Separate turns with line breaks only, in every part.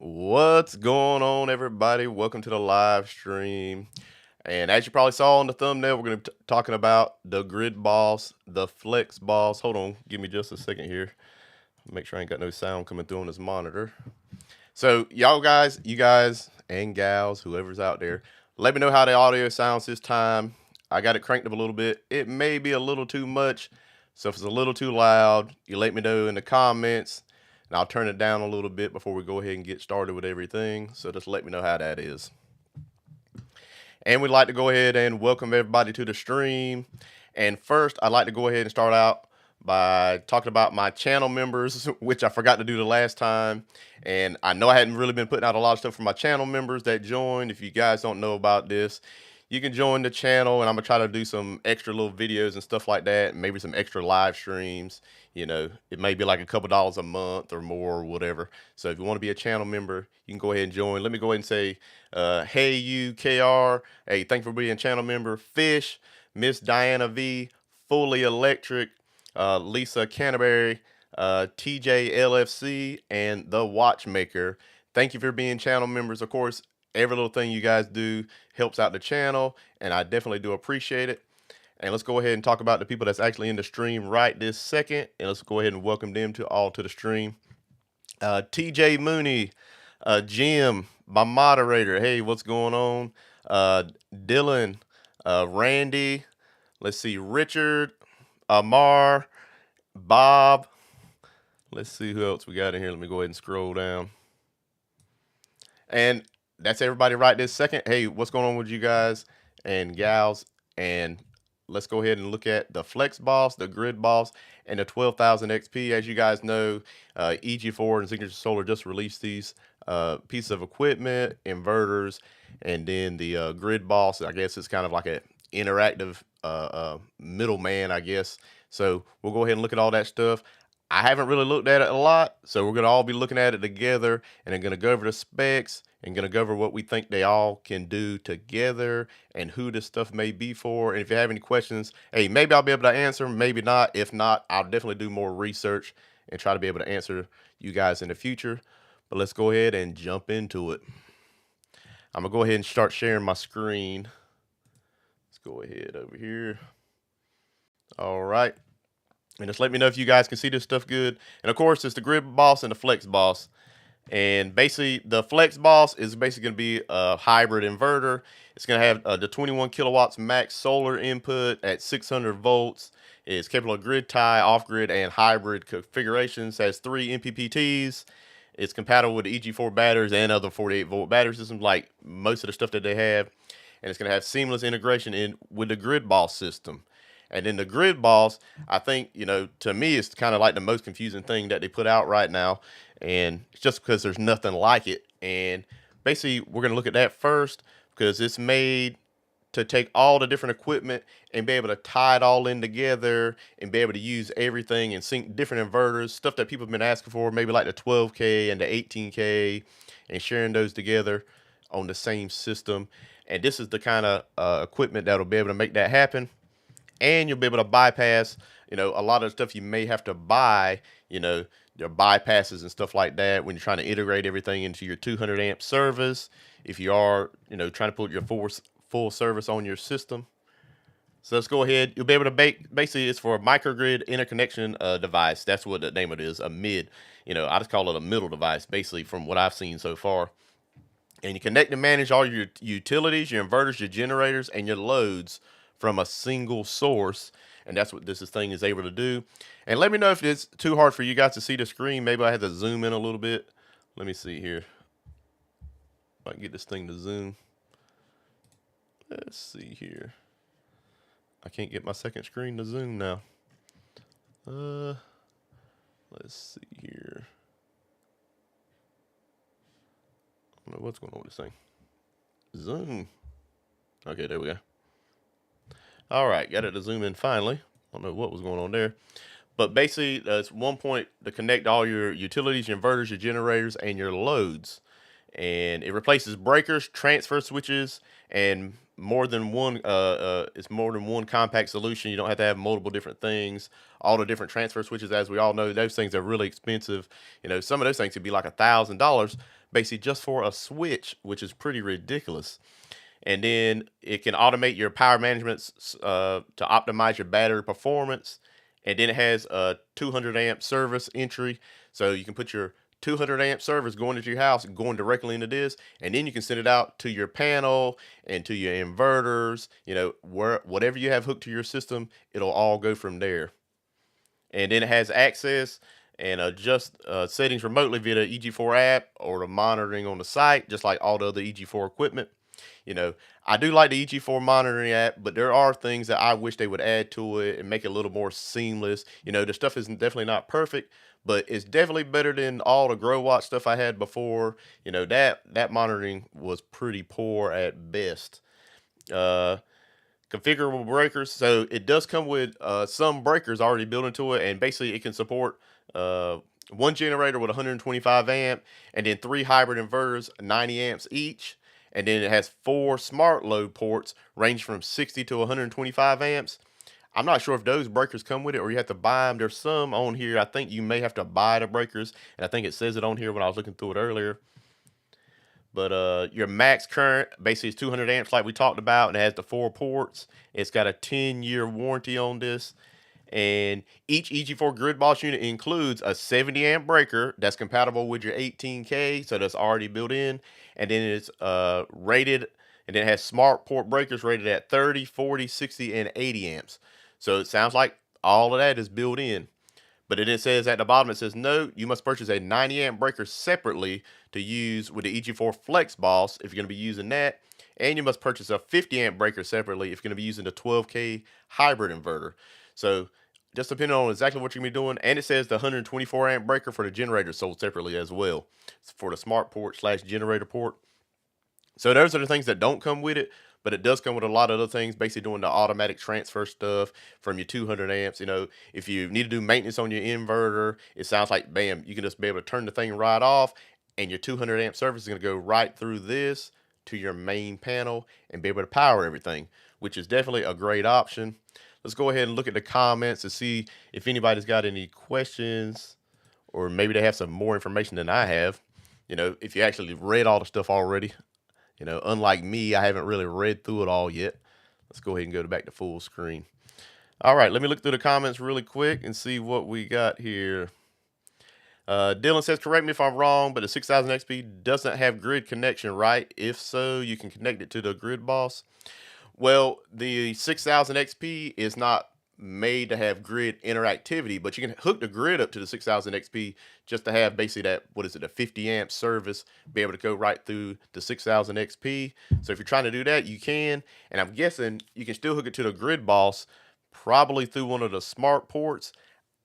What's going on, everybody? Welcome to the live stream. And as you probably saw on the thumbnail, we're going to be talking about the Gridboss, the Flexboss. Hold on, give me just a second here. Make sure I ain't got no sound coming through on this monitor. So, you guys and gals, whoever's out there, let me know how the audio sounds this time. I got it cranked up a little bit. It may be a little too much. So if it's a little too loud, you let me know in the comments. And I'll turn it down a little bit before we go ahead and get started with everything. So just let me know how that is. And we'd like to go ahead and welcome everybody to the stream. And first, I'd like to go ahead and start out by talking about my channel members, which I forgot to do the last time. And I know I hadn't really been putting out a lot of stuff for my channel members that joined. If you guys don't know about this, you can join the channel, and I'm gonna try to do some extra little videos and stuff like that, and maybe some extra live streams. You know, it may be like a couple dollars a month or more or whatever. So if you want to be a channel member, you can go ahead and join. Let me go ahead and say, hey, you, KR. Hey, thank you for being a channel member. Fish, Miss Diana V, Fully Electric, Lisa Canterbury, TJ LFC, and The Watchmaker. Thank you for being channel members. Of course, every little thing you guys do helps out the channel, and I definitely do appreciate it. And let's go ahead and talk about the people that's actually in the stream right this second, and let's go ahead and welcome them to the stream. TJ Mooney, Jim, my moderator. Hey, what's going on? Dylan, Randy. Let's see, Richard, Amar, Bob. Let's see who else we got in here. Let me go ahead and scroll down. And that's everybody right this second. Hey, what's going on with you guys and gals? And let's go ahead and look at the Flexboss, the Gridboss, and the 12,000 XP. As you guys know, EG4 and Signature Solar just released these pieces of equipment, inverters, and then the Gridboss. I guess it's kind of like an interactive middleman, I guess. So we'll go ahead and look at all that stuff. I haven't really looked at it a lot, so we're going to all be looking at it together, and I'm going to go over the specs and going to go over what we think they all can do together and who this stuff may be for. And if you have any questions, hey, maybe I'll be able to answer them, maybe not. If not, I'll definitely do more research and try to be able to answer you guys in the future. But let's go ahead and jump into it. I'm going to go ahead and start sharing my screen. Let's go ahead over here. All right. And just let me know if you guys can see this stuff good. And of course, it's the Gridboss and the Flexboss. And basically, the Flexboss is basically going to be a hybrid inverter. It's going to have the 21 kilowatts max solar input at 600 volts. It's capable of grid tie, off-grid, and hybrid configurations. It has 3 MPPTs. It's compatible with the EG4 batteries and other 48-volt battery systems, like most of the stuff that they have. And it's going to have seamless integration in with the Gridboss system. And then the Gridboss, I think, you know, to me, it's kind of like the most confusing thing that they put out right now. And it's just because there's nothing like it. And basically, we're going to look at that first because it's made to take all the different equipment and be able to tie it all in together and be able to use everything and sync different inverters, stuff that people have been asking for, maybe like the 12K and the 18K, and sharing those together on the same system. And this is the kind of equipment that'll be able to make that happen. And you'll be able to bypass, you know, a lot of stuff you may have to buy, you know, your bypasses and stuff like that when you're trying to integrate everything into your 200 amp service. If you are, you know, trying to put your full service on your system. So let's go ahead. You'll be able to basically it's for a microgrid interconnection device. That's what the name of it is, a mid. You know, I just call it a middle device, basically, from what I've seen so far. And you connect and manage all your utilities, your inverters, your generators, and your loads from a single source. And that's what this thing is able to do. And let me know if it's too hard for you guys to see the screen. Maybe I have to zoom in a little bit. Let me see here. If I can get this thing to zoom. Let's see here. I can't get my second screen to zoom now. Let's see here. I don't know what's going on with this thing. Zoom. Okay, there we go. All right, got it to zoom in finally. I don't know what was going on there. But basically, it's one point to connect all your utilities, your inverters, your generators, and your loads. And it replaces breakers, transfer switches, and more than one. It's more than one compact solution. You don't have to have multiple different things. All the different transfer switches, as we all know, those things are really expensive. You know, some of those things could be like $1,000. basically just for a switch, which is pretty ridiculous. And then it can automate your power management to optimize your battery performance. And then it has a 200 amp service entry, so you can put your 200 amp service going into your house, going directly into this, and then you can send it out to your panel and to your inverters. You know, whatever you have hooked to your system, it'll all go from there. And then it has access and adjust settings remotely via the EG4 app or the monitoring on the site, just like all the other EG4 equipment. You know, I do like the EG4 monitoring app, but there are things that I wish they would add to it and make it a little more seamless. You know, the stuff is definitely not perfect, but it's definitely better than all the Grow Watch stuff I had before. You know, that monitoring was pretty poor at best. Configurable breakers, so it does come with some breakers already built into it, and basically it can support one generator with 125 amp, and then 3 hybrid inverters, 90 amps each. And then it has 4 smart load ports, range from 60 to 125 amps. I'm not sure if those breakers come with it or you have to buy them. There's some on here. I think you may have to buy the breakers, and I think it says it on here when I was looking through it earlier. But your max current basically is 200 amps, like we talked about, and it has the 4 ports. It's got a 10-year warranty on this. And each EG4 Gridboss unit includes a 70 amp breaker that's compatible with your 18K, so that's already built in. And then it's rated, and then it has smart port breakers rated at 30, 40, 60, and 80 amps. So it sounds like all of that is built in. But it says at the bottom, it says, no, you must purchase a 90 amp breaker separately to use with the EG4 Flexboss if you're going to be using that. And you must purchase a 50 amp breaker separately if you're going to be using the 12K hybrid inverter. So just depending on exactly what you're going to be doing. And it says the 124 amp breaker for the generator sold separately as well. It's for the smart port / generator port. So those are the things that don't come with it, but it does come with a lot of other things, basically doing the automatic transfer stuff from your 200 amps. You know, if you need to do maintenance on your inverter, it sounds like, bam, you can just be able to turn the thing right off, and your 200 amp service is going to go right through this to your main panel and be able to power everything, which is definitely a great option. Let's go ahead and look at the comments to see if anybody's got any questions, or maybe they have some more information than I have. You know, if you actually read all the stuff already. You know, unlike me, I haven't really read through it all yet. Let's go ahead and go back to full screen. All right, let me look through the comments really quick and see what we got here. Dylan says, correct me if I'm wrong, but the 6000 XP doesn't have grid connection, right? If so, you can connect it to the Gridboss. Well, the 6000 XP is not made to have grid interactivity, but you can hook the grid up to the 6000 XP just to have basically that, what is it, a 50 amp service, be able to go right through the 6000 XP. So if you're trying to do that, you can. And I'm guessing you can still hook it to the Gridboss, probably through one of the smart ports.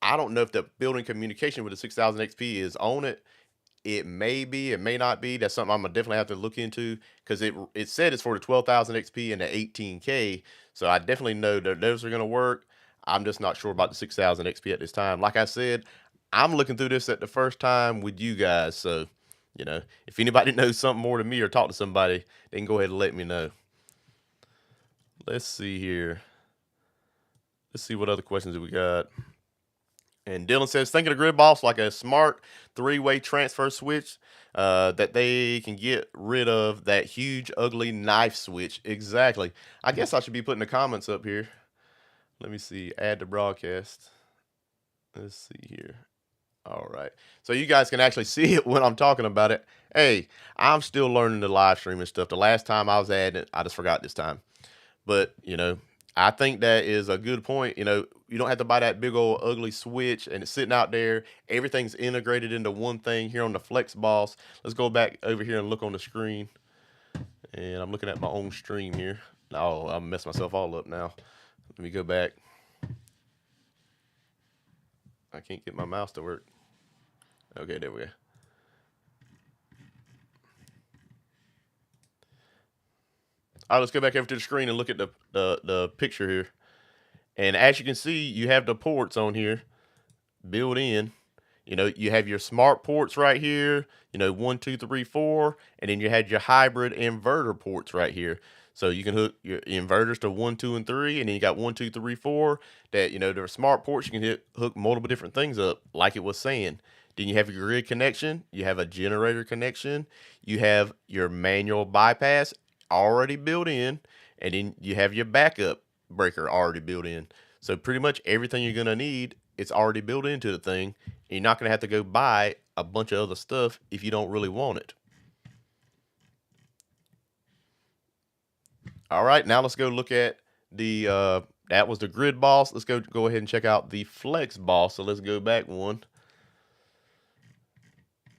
I don't know if the building communication with the 6000 XP is on it. It may be, it may not be. That's something I'm gonna definitely have to look into, because it said it's for the 12,000 XP and the 18K. So I definitely know that those are gonna work. I'm just not sure about the 6000 XP at this time. Like I said, I'm looking through this at the first time with you guys. So, you know, if anybody knows something more than me or talk to somebody, they can go ahead and let me know. Let's see here. Let's see what other questions we got. And Dylan says, think of the Gridboss like a smart 3-way transfer switch that they can get rid of that huge, ugly knife switch. Exactly. I guess I should be putting the comments up here. Let me see. Add to broadcast. Let's see here. All right. So you guys can actually see it when I'm talking about it. Hey, I'm still learning the live stream and stuff. The last time I was adding it, I just forgot this time. But, you know, I think that is a good point. You know, you don't have to buy that big old ugly switch and it's sitting out there. Everything's integrated into one thing here on the Flexboss. Let's go back over here and look on the screen. And I'm looking at my own stream here. Oh, I messed myself all up now. Let me go back. I can't get my mouse to work. Okay, there we go. All right, let's go back over to the screen and look at the picture here. And as you can see, you have the ports on here built in. You know, you have your smart ports right here, you know, 1, 2, 3, 4, and then you had your hybrid inverter ports right here. So you can hook your inverters to 1, 2, and 3, and then you got 1, 2, 3, 4 that, you know, they're smart ports. You can hook multiple different things up, like it was saying. Then you have your grid connection, you have a generator connection, you have your manual bypass already built in, and then you have your backup breaker already built in. So pretty much everything you're gonna need, it's already built into the thing. And you're not gonna have to go buy a bunch of other stuff if you don't really want it. All right, now let's go look at the that was the Gridboss. Let's go ahead and check out the Flexboss. So let's go back one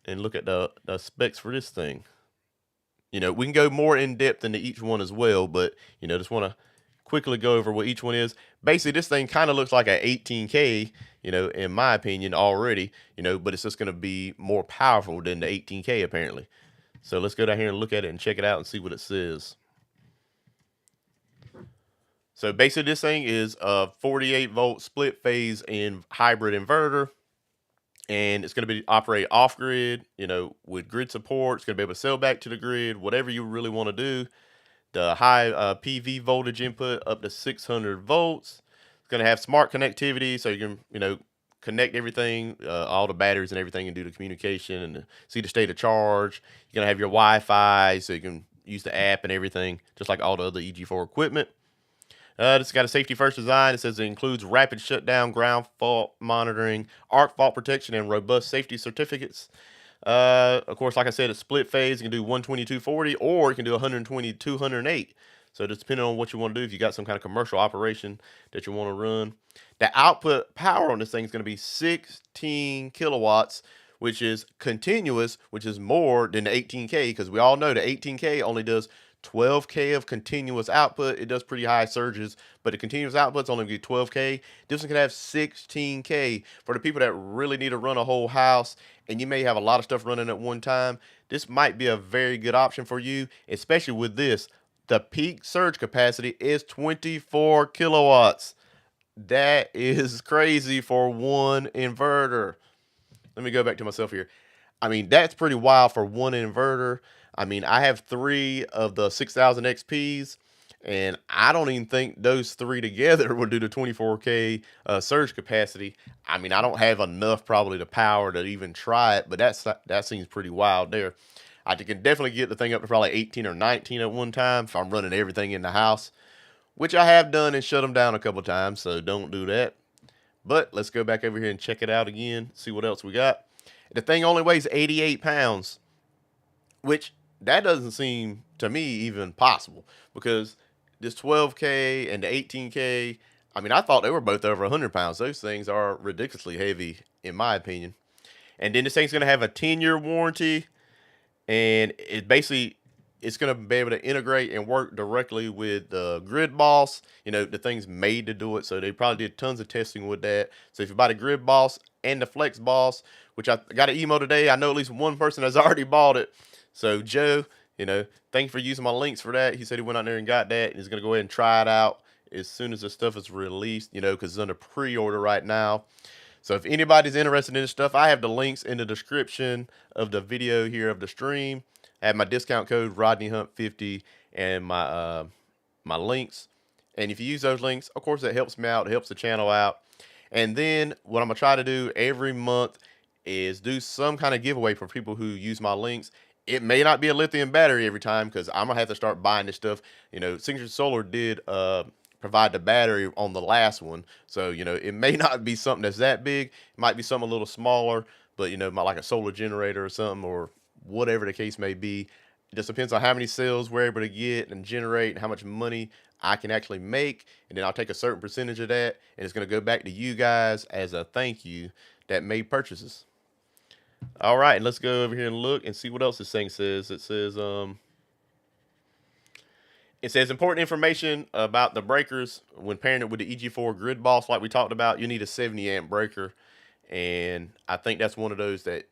and look at the specs for this thing. You know, we can go more in depth into each one as well, but you know, just want to quickly go over what each one is. Basically, this thing kind of looks like a 18K, you know, in my opinion already, you know, but it's just going to be more powerful than the 18K apparently. So let's go down here and look at it and check it out and see what it says. So basically this thing is a 48 volt split phase in hybrid inverter. And it's going to be operate off grid, you know, with grid support. It's going to be able to sell back to the grid, whatever you really want to do. The high PV voltage input up to 600 volts. It's going to have smart connectivity, so you can, you know, connect everything, all the batteries and everything, and do the communication and see the state of charge. You're going to have your Wi-Fi, so you can use the app and everything, just like all the other EG4 equipment. It's got a safety first design. It says it includes rapid shutdown, ground fault monitoring, arc fault protection, and robust safety certificates. Of course, like I said, it's split phase. You can do 120, 240, or you can do 120, 208. So just depending on what you want to do, if you got some kind of commercial operation that you want to run. The output power on this thing is going to be 16 kilowatts, which is continuous, which is more than the 18K, because we all know the 18K only does 12K of continuous output. It does pretty high surges, but the continuous output's only going to be 12K. This one can have 16K for the people that really need to run a whole house, and you may have a lot of stuff running at one time. This might be a very good option for you, especially with this. The peak surge capacity is 24 kilowatts. That is crazy for one inverter. Let me go back to myself here. I mean, that's pretty wild for one inverter. I mean, I have 3 of the 6000 XPs, and I don't even think those 3 together would do the 24K surge capacity. I mean, I don't have enough probably to power to even try it, but that seems pretty wild there. I can definitely get the thing up to probably 18 or 19 at one time if I'm running everything in the house, which I have done and shut them down a couple times, so don't do that. But let's go back over here and check it out again, see what else we got. The thing only weighs 88 pounds, which that doesn't seem to me even possible, because this 12K and the 18K, I mean, I thought they were both over 100 pounds. Those things are ridiculously heavy, in my opinion. And then this thing's going to have a 10-year warranty, and it's going to be able to integrate and work directly with the Gridboss. You know, the thing's made to do it, so they probably did tons of testing with that. So if you buy the Gridboss and the Flexboss, which I got an email today, I know at least one person has already bought it. So Joe, you know, thank you for using my links for that. He said he went out there and got that, and he's going to go ahead and try it out as soon as the stuff is released, you know, because it's under pre-order right now. So if anybody's interested in this stuff, I have the links in the description of the video here of the stream. I have my discount code RodneyHunt50 and my my links. And if you use those links, of course, that helps me out. It helps the channel out. And then what I'm going to try to do every month is do some kind of giveaway for people who use my links. It may not be a lithium battery every time, because I'm going to have to start buying this stuff. You know, Signature Solar did provide the battery on the last one. So, you know, it may not be something that's that big. It might be something a little smaller, but, you know, like a solar generator or something, or whatever the case may be. It just depends on how many cells we're able to get and generate and how much money I can actually make. And then I'll take a certain percentage of that, and it's going to go back to you guys as a thank you that made purchases. All right, let's go over here and look and see what else this thing says. It says important information about the breakers when pairing it with the EG4 Gridboss, like we talked about. You need a 70 amp breaker, and I think that's one of those that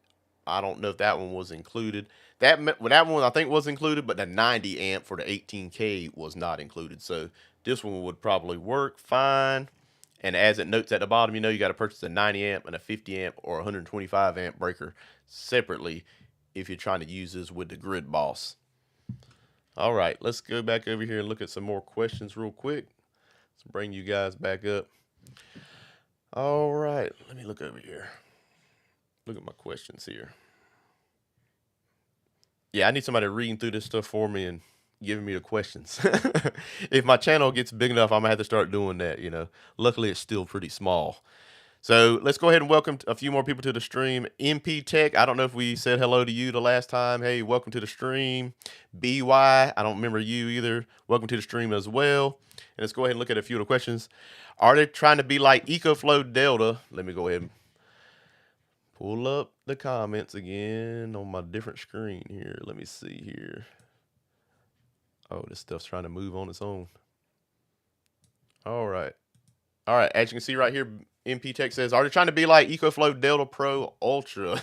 I don't know if that one was included. That one I think was included, but the 90 amp for the 18K was not included. So this one would probably work fine. And as it notes at the bottom, you know, you got to purchase a 90 amp and a 50 amp or 125 amp breaker separately if you're trying to use this with the Gridboss. All right, let's go back over here and look at some more questions real quick. Let's bring you guys back up. All right, let me look over here. look at my questions here. Yeah, I need somebody reading through this stuff for me and giving me the questions. If my channel gets big enough, I'm gonna have to start doing that, you know. Luckily, it's still pretty small. So let's go ahead and welcome a few more people to the stream. MP Tech, I don't know if we said hello to you the last time. Hey, welcome to the stream. BY, I don't remember you either. Welcome to the stream as well. And let's go ahead and look at a few of the questions. Are they trying to be like EcoFlow Delta? Let me go ahead and pull up the comments again on my different screen here. Let me see here. Oh, this stuff's trying to move on its own. All right. All right, as you can see right here, MP Tech says, are they trying to be like EcoFlow Delta Pro Ultra?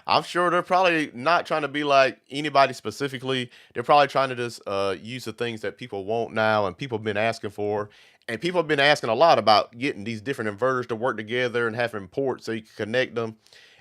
I'm sure they're probably not trying to be like anybody specifically. They're probably trying to just use the things that people want now and people have been asking for. And people have been asking a lot about getting these different inverters to work together and having ports so you can connect them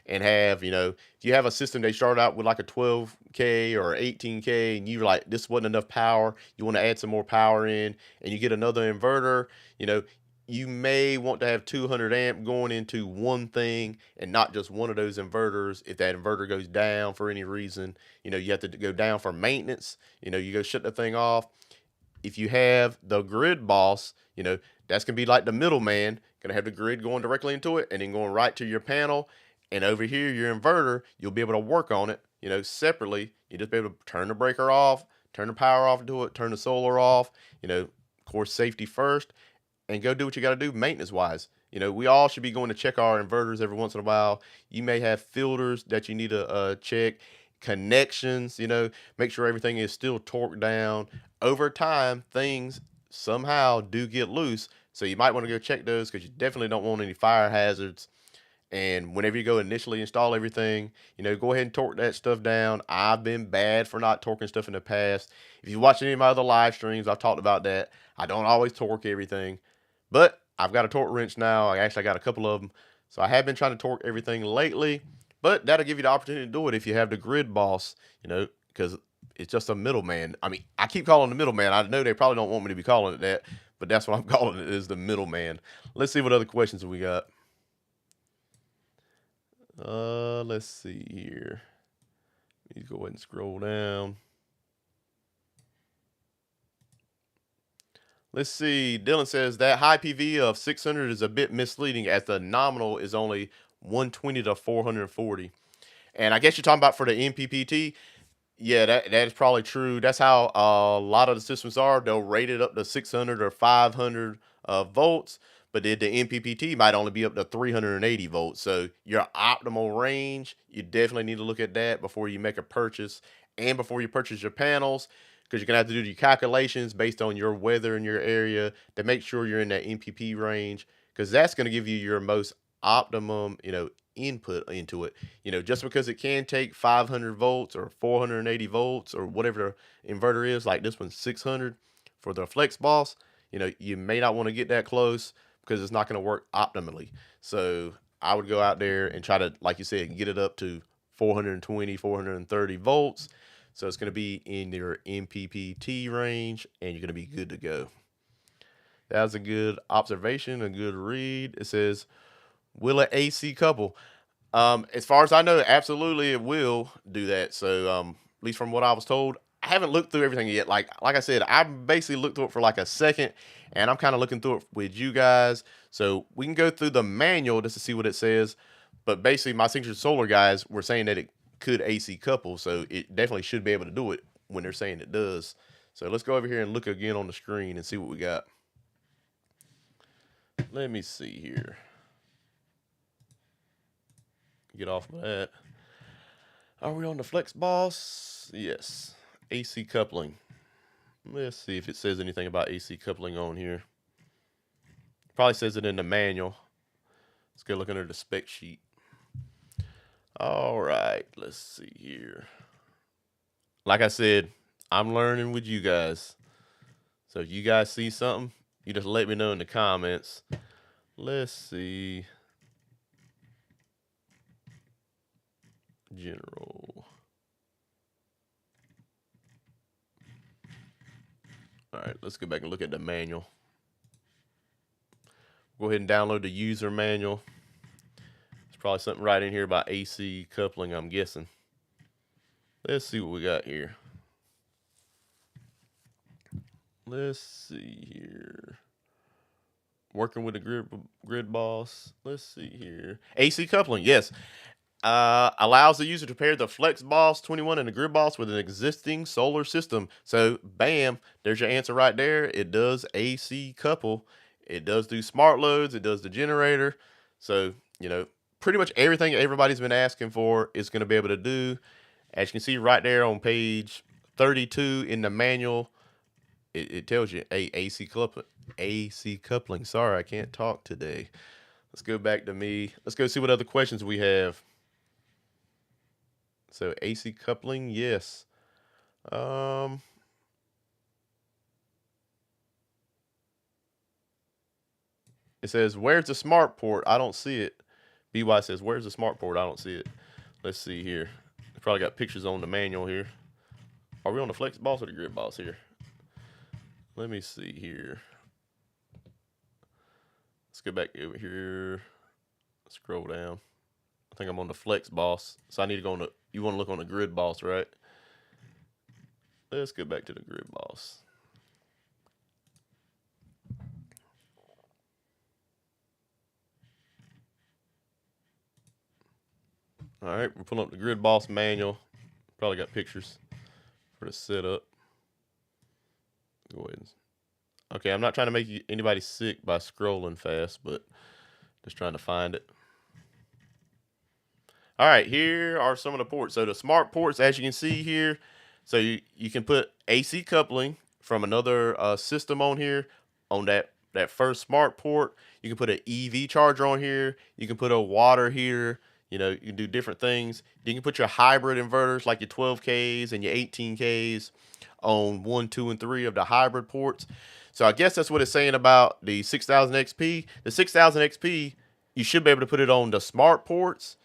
and have, you know, if you have a system, they start out with like a 12K or 18K and you're like, this wasn't enough power. You want to add some more power in and you get another inverter, you know, you may want to have 200 amp going into one thing and not just one of those inverters. If that inverter goes down for any reason, you know, you have to go down for maintenance, you know, you go shut the thing off. If you have the Gridboss, you know, that's going to be like the middleman, going to have the grid going directly into it and then going right to your panel. And over here, your inverter, you'll be able to work on it, you know, separately. You just be able to turn the breaker off, turn the power off to it, turn the solar off, you know, of course, safety first, and go do what you got to do maintenance wise. You know, we all should be going to check our inverters every once in a while. You may have filters that you need to check, connections, you know, make sure everything is still torqued down. Over time, things somehow do get loose. So you might want to go check those because you definitely don't want any fire hazards. And whenever you go initially install everything, you know, go ahead and torque that stuff down. I've been bad for not torquing stuff in the past. If you watch any of my other live streams, I've talked about that. I don't always torque everything, but I've got a torque wrench now. I actually got a couple of them. So I have been trying to torque everything lately, but that'll give you the opportunity to do it if you have the Gridboss, you know, because it's just a middleman. I mean, I keep calling the middleman. I know they probably don't want me to be calling it that, but that's what I'm calling it, is the middleman. Let's see what other questions we got. Let's see here. Let me go ahead and scroll down. Let's see. Dylan says that high PV of 600 is a bit misleading as the nominal is only 120 to 440. And I guess you're talking about for the MPPT. Yeah, that is probably true. That's how a lot of the systems are. They'll rate it up to 600 or 500 volts, but then the MPPT might only be up to 380 volts. So your optimal range, you definitely need to look at that before you make a purchase and before you purchase your panels, because you're going to have to do your calculations based on your weather in your area to make sure you're in that MPP range, because that's going to give you your most optimum, you know, input into it. You know, just because it can take 500 volts or 480 volts or whatever the inverter is, like this one's 600 for the Flexboss, you know, you may not want to get that close because it's not going to work optimally. So I would go out there and try to, like you said, get it up to 420, 430 volts. So it's going to be in your MPPT range and you're going to be good to go. That was a good observation, a good read. It says, will it AC couple? As far as I know, absolutely it will do that. So at least from what I was told, I haven't looked through everything yet. Like I said, I basically looked through it for like a second, and I'm kind of looking through it with you guys. So we can go through the manual just to see what it says. But basically, my Signature Solar guys were saying that it could AC couple, so it definitely should be able to do it when they're saying it does. So let's go over here and look again on the screen and see what we got. Let me see here. Get off of that. Are we on the Flexboss? Yes. AC coupling. Let's see if it says anything about AC coupling on here. Probably says it in the manual. Let's go look under the spec sheet. All right, let's see here. Like I said, I'm learning with you guys. So if you guys see something, you just let me know in the comments. Let's see. General. All right, let's go back and look at the manual. Go ahead and download the user manual. It's probably something right in here about AC coupling, I'm guessing. Let's see what we got here. Let's see here. Working with the Gridboss. Let's see here. AC coupling, yes. Allows the user to pair the Flexboss 21 and the Gridboss with an existing solar system. So, bam, there's your answer right there. It does AC couple. It does do smart loads. It does the generator. So, pretty much everything everybody's been asking for is going to be able to do. As you can see right there on page 32 in the manual, it tells you AC coupling. AC coupling. Sorry, I can't talk today. Let's go back to me. Let's go see what other questions we have. So AC coupling, yes. It says, where's the smart port? I don't see it. BY says, where's the smart port? I don't see it. Let's see here. Probably got pictures on the manual here. Are we on the Flexboss or the Gridboss here? Let me see here. Let's go back over here. Scroll down. I think I'm on the Flexboss. So I need to go on the, you want to look on the Gridboss, right? Let's go back to the Gridboss. All right, we're pulling up the Gridboss manual. Probably got pictures for the setup. Go ahead. Okay, I'm not trying to make anybody sick by scrolling fast, but just trying to find it. All right, here are some of the ports. So the smart ports, as you can see here, so you can put AC coupling from another system on here on that first smart port. You can put an EV charger on here. You can put a water here. You can do different things. You can put your hybrid inverters like your 12Ks and your 18Ks on 1, 2, and 3 of the hybrid ports. So I guess that's what it's saying about the 6000 XP. The 6000 XP, you should be able to put it on the smart ports,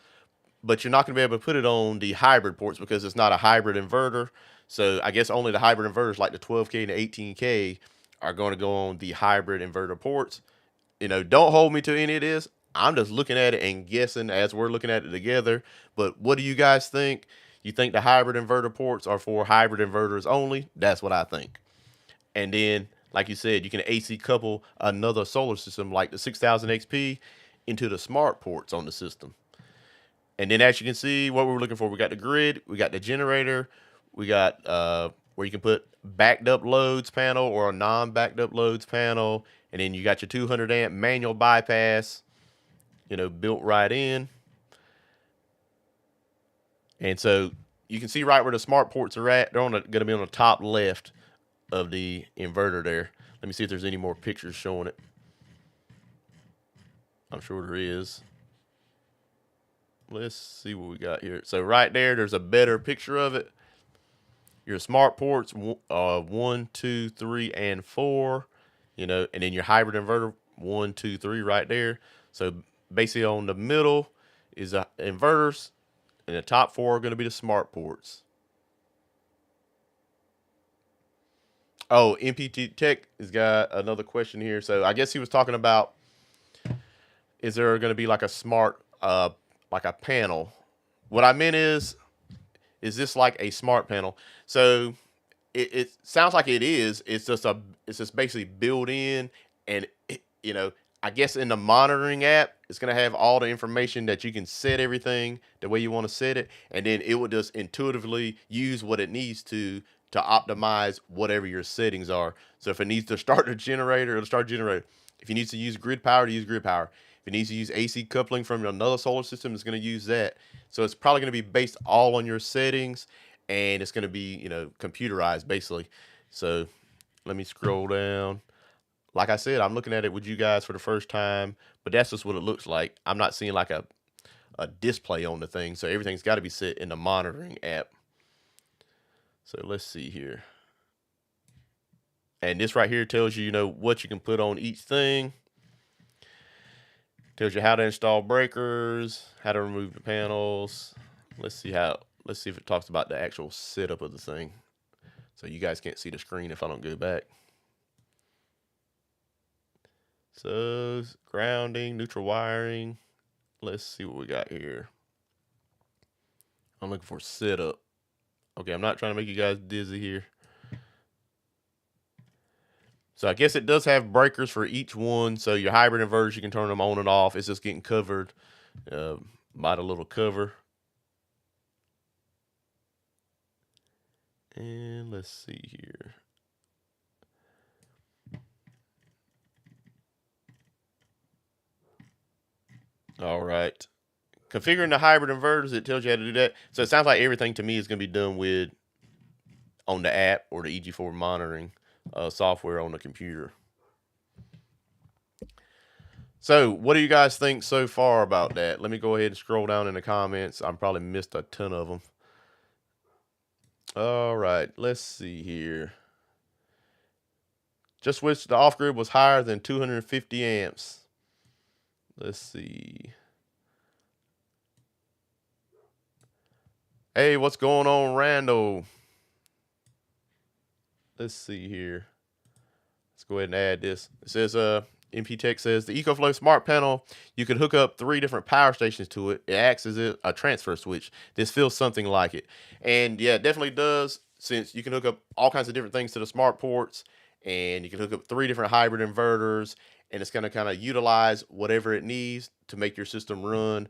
but you're not going to be able to put it on the hybrid ports because it's not a hybrid inverter. So I guess only the hybrid inverters like the 12K and the 18K are going to go on the hybrid inverter ports. Don't hold me to any of this. I'm just looking at it and guessing as we're looking at it together. But what do you guys think? You think the hybrid inverter ports are for hybrid inverters only? That's what I think. And then, like you said, you can AC couple another solar system like the 6000 XP into the smart ports on the system. And then as you can see, what we were looking for, we got the grid, we got the generator, we got where you can put backed up loads panel or a non-backed up loads panel. And then you got your 200 amp manual bypass, built right in. And so you can see right where the smart ports are at. They're going to be on the top left of the inverter there. Let me see if there's any more pictures showing it. I'm sure there is. Let's see what we got here. So right there's a better picture of it. Your smart ports, 1, 2, 3, and 4, and then your hybrid inverter, 1, 2, 3 right there. So basically on the middle is the inverters, and the top 4 are going to be the smart ports. Oh, MPT Tech has got another question here. So I guess he was talking about, is there going to be like a smart, like a panel? What I meant is this like a smart panel? So it sounds like it is. It's just basically built in, and I guess in the monitoring app, it's gonna have all the information that you can set everything the way you want to set it, and then it will just intuitively use what it needs to optimize whatever your settings are. So if it needs to start a generator, it'll start a generator. If it needs to use grid power, to use grid power. If it needs to use AC coupling from another solar system, it's going to use that. So it's probably going to be based all on your settings, and it's going to be, computerized basically. So let me scroll down. Like I said, I'm looking at it with you guys for the first time, but that's just what it looks like. I'm not seeing like a display on the thing. So everything's got to be set in the monitoring app. So let's see here. And this right here tells you, what you can put on each thing. Tells you how to install breakers, how to remove the panels. Let's see if it talks about the actual setup of the thing. So you guys can't see the screen if I don't go back. So grounding, neutral wiring. let's see what we got here. I'm looking for setup. Okay, I'm not trying to make you guys dizzy here. So I guess it does have breakers for each one. So your hybrid inverters, you can turn them on and off. It's just getting covered by the little cover. And let's see here. All right. Configuring the hybrid inverters, it tells you how to do that. So it sounds like everything to me is going to be done with on the app or the EG4 monitoring software on the computer. So what do you guys think so far about that? Let me go ahead and scroll down in the comments. I probably missed a ton of them. All right, let's see here. Just wish the off-grid was higher than 250 amps. Let's see. Hey, what's going on, Rando? Let's see here. Let's go ahead and add this. It says, MP Tech says, the EcoFlow Smart Panel, you could hook up 3 different power stations to it. It acts as a transfer switch. This feels something like it. And yeah, it definitely does, since you can hook up all kinds of different things to the smart ports, and you can hook up 3 different hybrid inverters, and it's going to kind of utilize whatever it needs to make your system run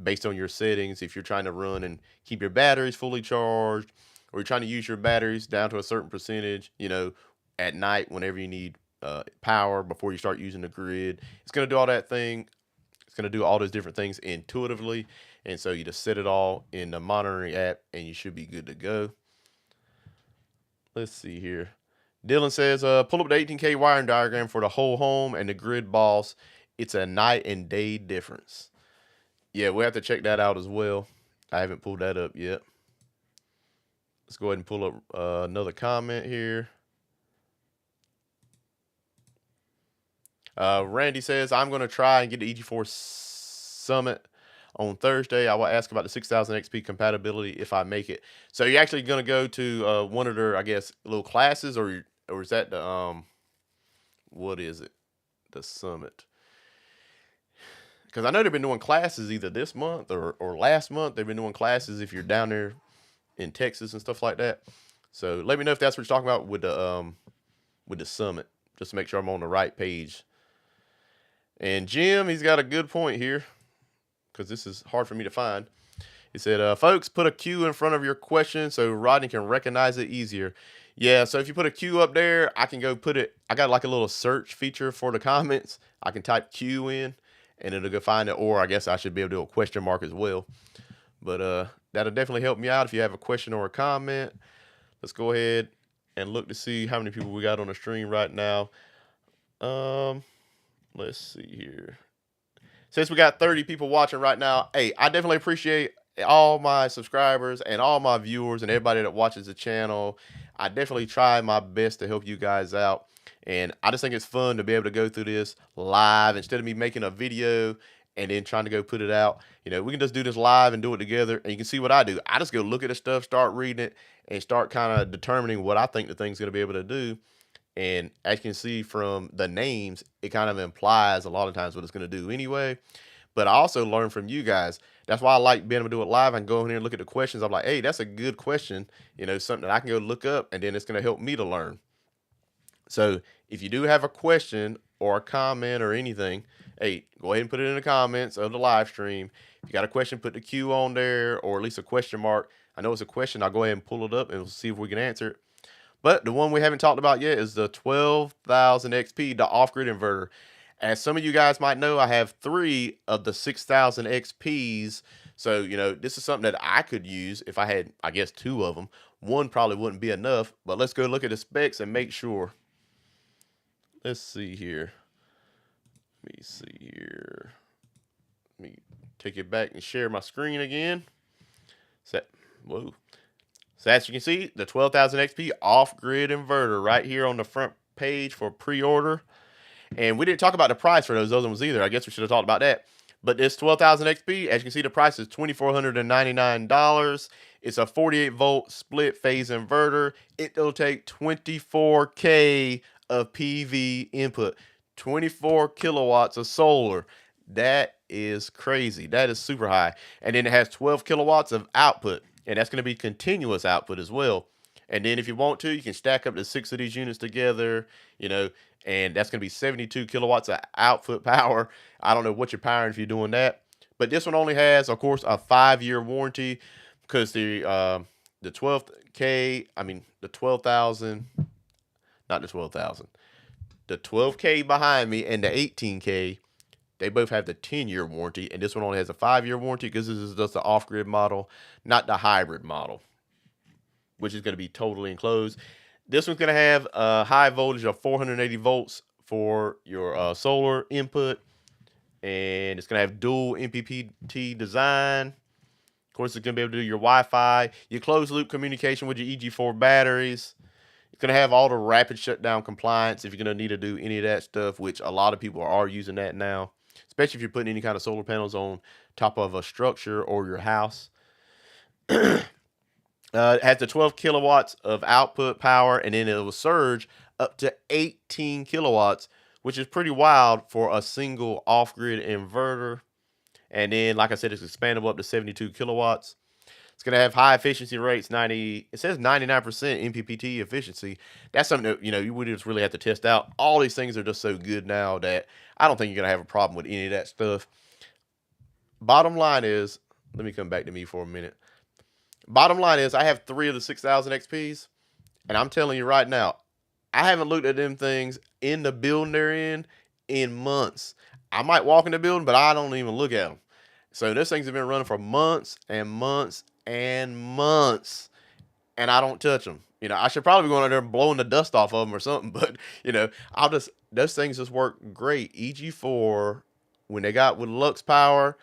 based on your settings. If you're trying to run and keep your batteries fully charged, or you're trying to use your batteries down to a certain percentage, you know, at night whenever you need power before you start using the grid. It's going to do all that thing. It's going to do all those different things intuitively. And so you just set it all in the monitoring app and you should be good to go. Let's see here. Dylan says, pull up the 18K wiring diagram for the whole home and the Gridboss. It's a night and day difference. Yeah, we'll have to check that out as well. I haven't pulled that up yet. Let's go ahead and pull up another comment here. Randy says, I'm going to try and get the EG4 Summit on Thursday. I will ask about the 6000 XP compatibility if I make it. So you're actually going to go to one of their, I guess, little classes, or is that the, what is it? The Summit. Because I know they've been doing classes either this month or last month. They've been doing classes if you're down there in Texas and stuff like that. So let me know if that's what you're talking about with the Summit, just to make sure I'm on the right page. And Jim, he's got a good point here, because this is hard for me to find. He said, folks, put a Q in front of your question so Rodney can recognize it easier. Yeah, so if you put a Q up there, I can go put it. I got like a little search feature for the comments. I can type Q in, and it'll go find it. Or I guess I should be able to do a question mark as well. But that'll definitely help me out if you have a question or a comment. Let's go ahead and look to see how many people we got on the stream right now. Let's see here. Since we got 30 people watching right now, hey, I definitely appreciate all my subscribers and all my viewers and everybody that watches the channel. I definitely try my best to help you guys out. And I just think it's fun to be able to go through this live instead of me making a video and then trying to go put it out. You know, we can just do this live and do it together. And you can see what I do. I just go look at the stuff, start reading it, and start kind of determining what I think the thing's going to be able to do. And as you can see from the names, it kind of implies a lot of times what it's going to do anyway. But I also learn from you guys. That's why I like being able to do it live. I can go in here and look at the questions. I'm like, hey, that's a good question. You know, something that I can go look up, and then it's going to help me to learn. So if you do have a question or a comment or anything, hey, go ahead and put it in the comments of the live stream. If you got a question, put the Q on there, or at least a question mark. I know it's a question. I'll go ahead and pull it up and we'll see if we can answer it. But the one we haven't talked about yet is the 12,000 XP, the off-grid inverter. As some of you guys might know, I have 3 of the 6,000 XPs. So, you know, this is something that I could use if I had, I guess, 2 of them. One probably wouldn't be enough, but let's go look at the specs and make sure. Let's see here. Let me see here. Let me take it back and share my screen again. Whoa. So as you can see, the 12,000 XP off-grid inverter right here on the front page for pre-order. And we didn't talk about the price for those other ones either. I guess we should have talked about that. But this 12,000 XP, as you can see, the price is $2,499. It's a 48-volt split phase inverter. It'll take 24K of PV input, 24 kilowatts of solar. That is crazy. That is super high. And then it has 12 kilowatts of output, and that's going to be continuous output as well. And then if you want to, you can stack up to 6 of these units together, you know, and that's going to be 72 kilowatts of output power. I don't know what you're powering if you're doing that. But this one only has, of course, a 5-year warranty, because the 12K, I mean, the 12,000, not the 12,000, the 12K behind me and the 18K, they both have the 10-year warranty, and this one only has a 5-year warranty because this is just the off-grid model, not the hybrid model, which is going to be totally enclosed. This one's going to have a high voltage of 480 volts for your solar input, and it's going to have dual MPPT design. Of course, it's going to be able to do your Wi-Fi, your closed-loop communication with your EG4 batteries. It's going to have all the rapid shutdown compliance if you're going to need to do any of that stuff, which a lot of people are using that now, especially if you're putting any kind of solar panels on top of a structure or your house. It has the 12 kilowatts of output power, and then it will surge up to 18 kilowatts, which is pretty wild for a single off-grid inverter. And then, like I said, it's expandable up to 72 kilowatts. It's going to have high efficiency rates, it says 99% MPPT efficiency. That's something that, you would just really have to test out. All these things are just so good now that I don't think you're going to have a problem with any of that stuff. Bottom line is, let me come back to me for a minute. Bottom line is, I have 3 of the 6,000 XPs, and I'm telling you right now, I haven't looked at them things in the building they're in months. I might walk in the building, but I don't even look at them. So those things have been running for months and months and months, and I don't touch them. I should probably be going out there and blowing the dust off of them or something, but those things just work great. EG4, when they got with Lux Power,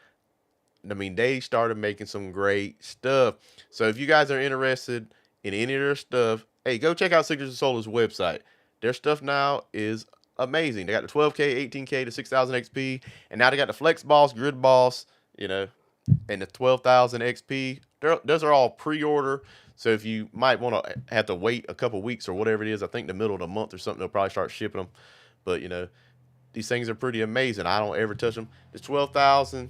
I mean, they started making some great stuff. So if you guys are interested in any of their stuff, hey, go check out Signature Solar's website. Their stuff now is amazing. They got the 12K, 18K, the 6,000 XP, and now they got the Flexboss, Gridboss, and the 12,000 XP. Those are all pre-order. So if you might want to have to wait a couple weeks or whatever it is, I think the middle of the month or something, they'll probably start shipping them. But, these things are pretty amazing. I don't ever touch them. This 12,000,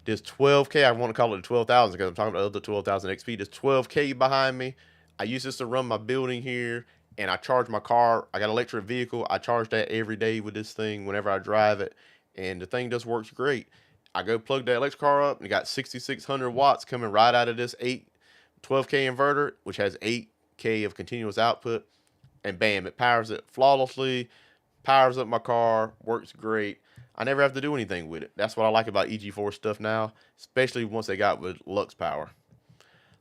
this 12K, I want to call it the 12,000 because I'm talking about the other 12,000 XP. This 12K behind me, I use this to run my building here, and I charge my car. I got an electric vehicle. I charge that every day with this thing whenever I drive it, and the thing just works great. I go plug that electric car up, and it got 6,600 watts coming right out of this 12K inverter, which has 8K of continuous output, and bam, it powers it flawlessly, powers up my car, works great. I never have to do anything with it. That's what I like about EG4 stuff now, especially once they got with Lux Power.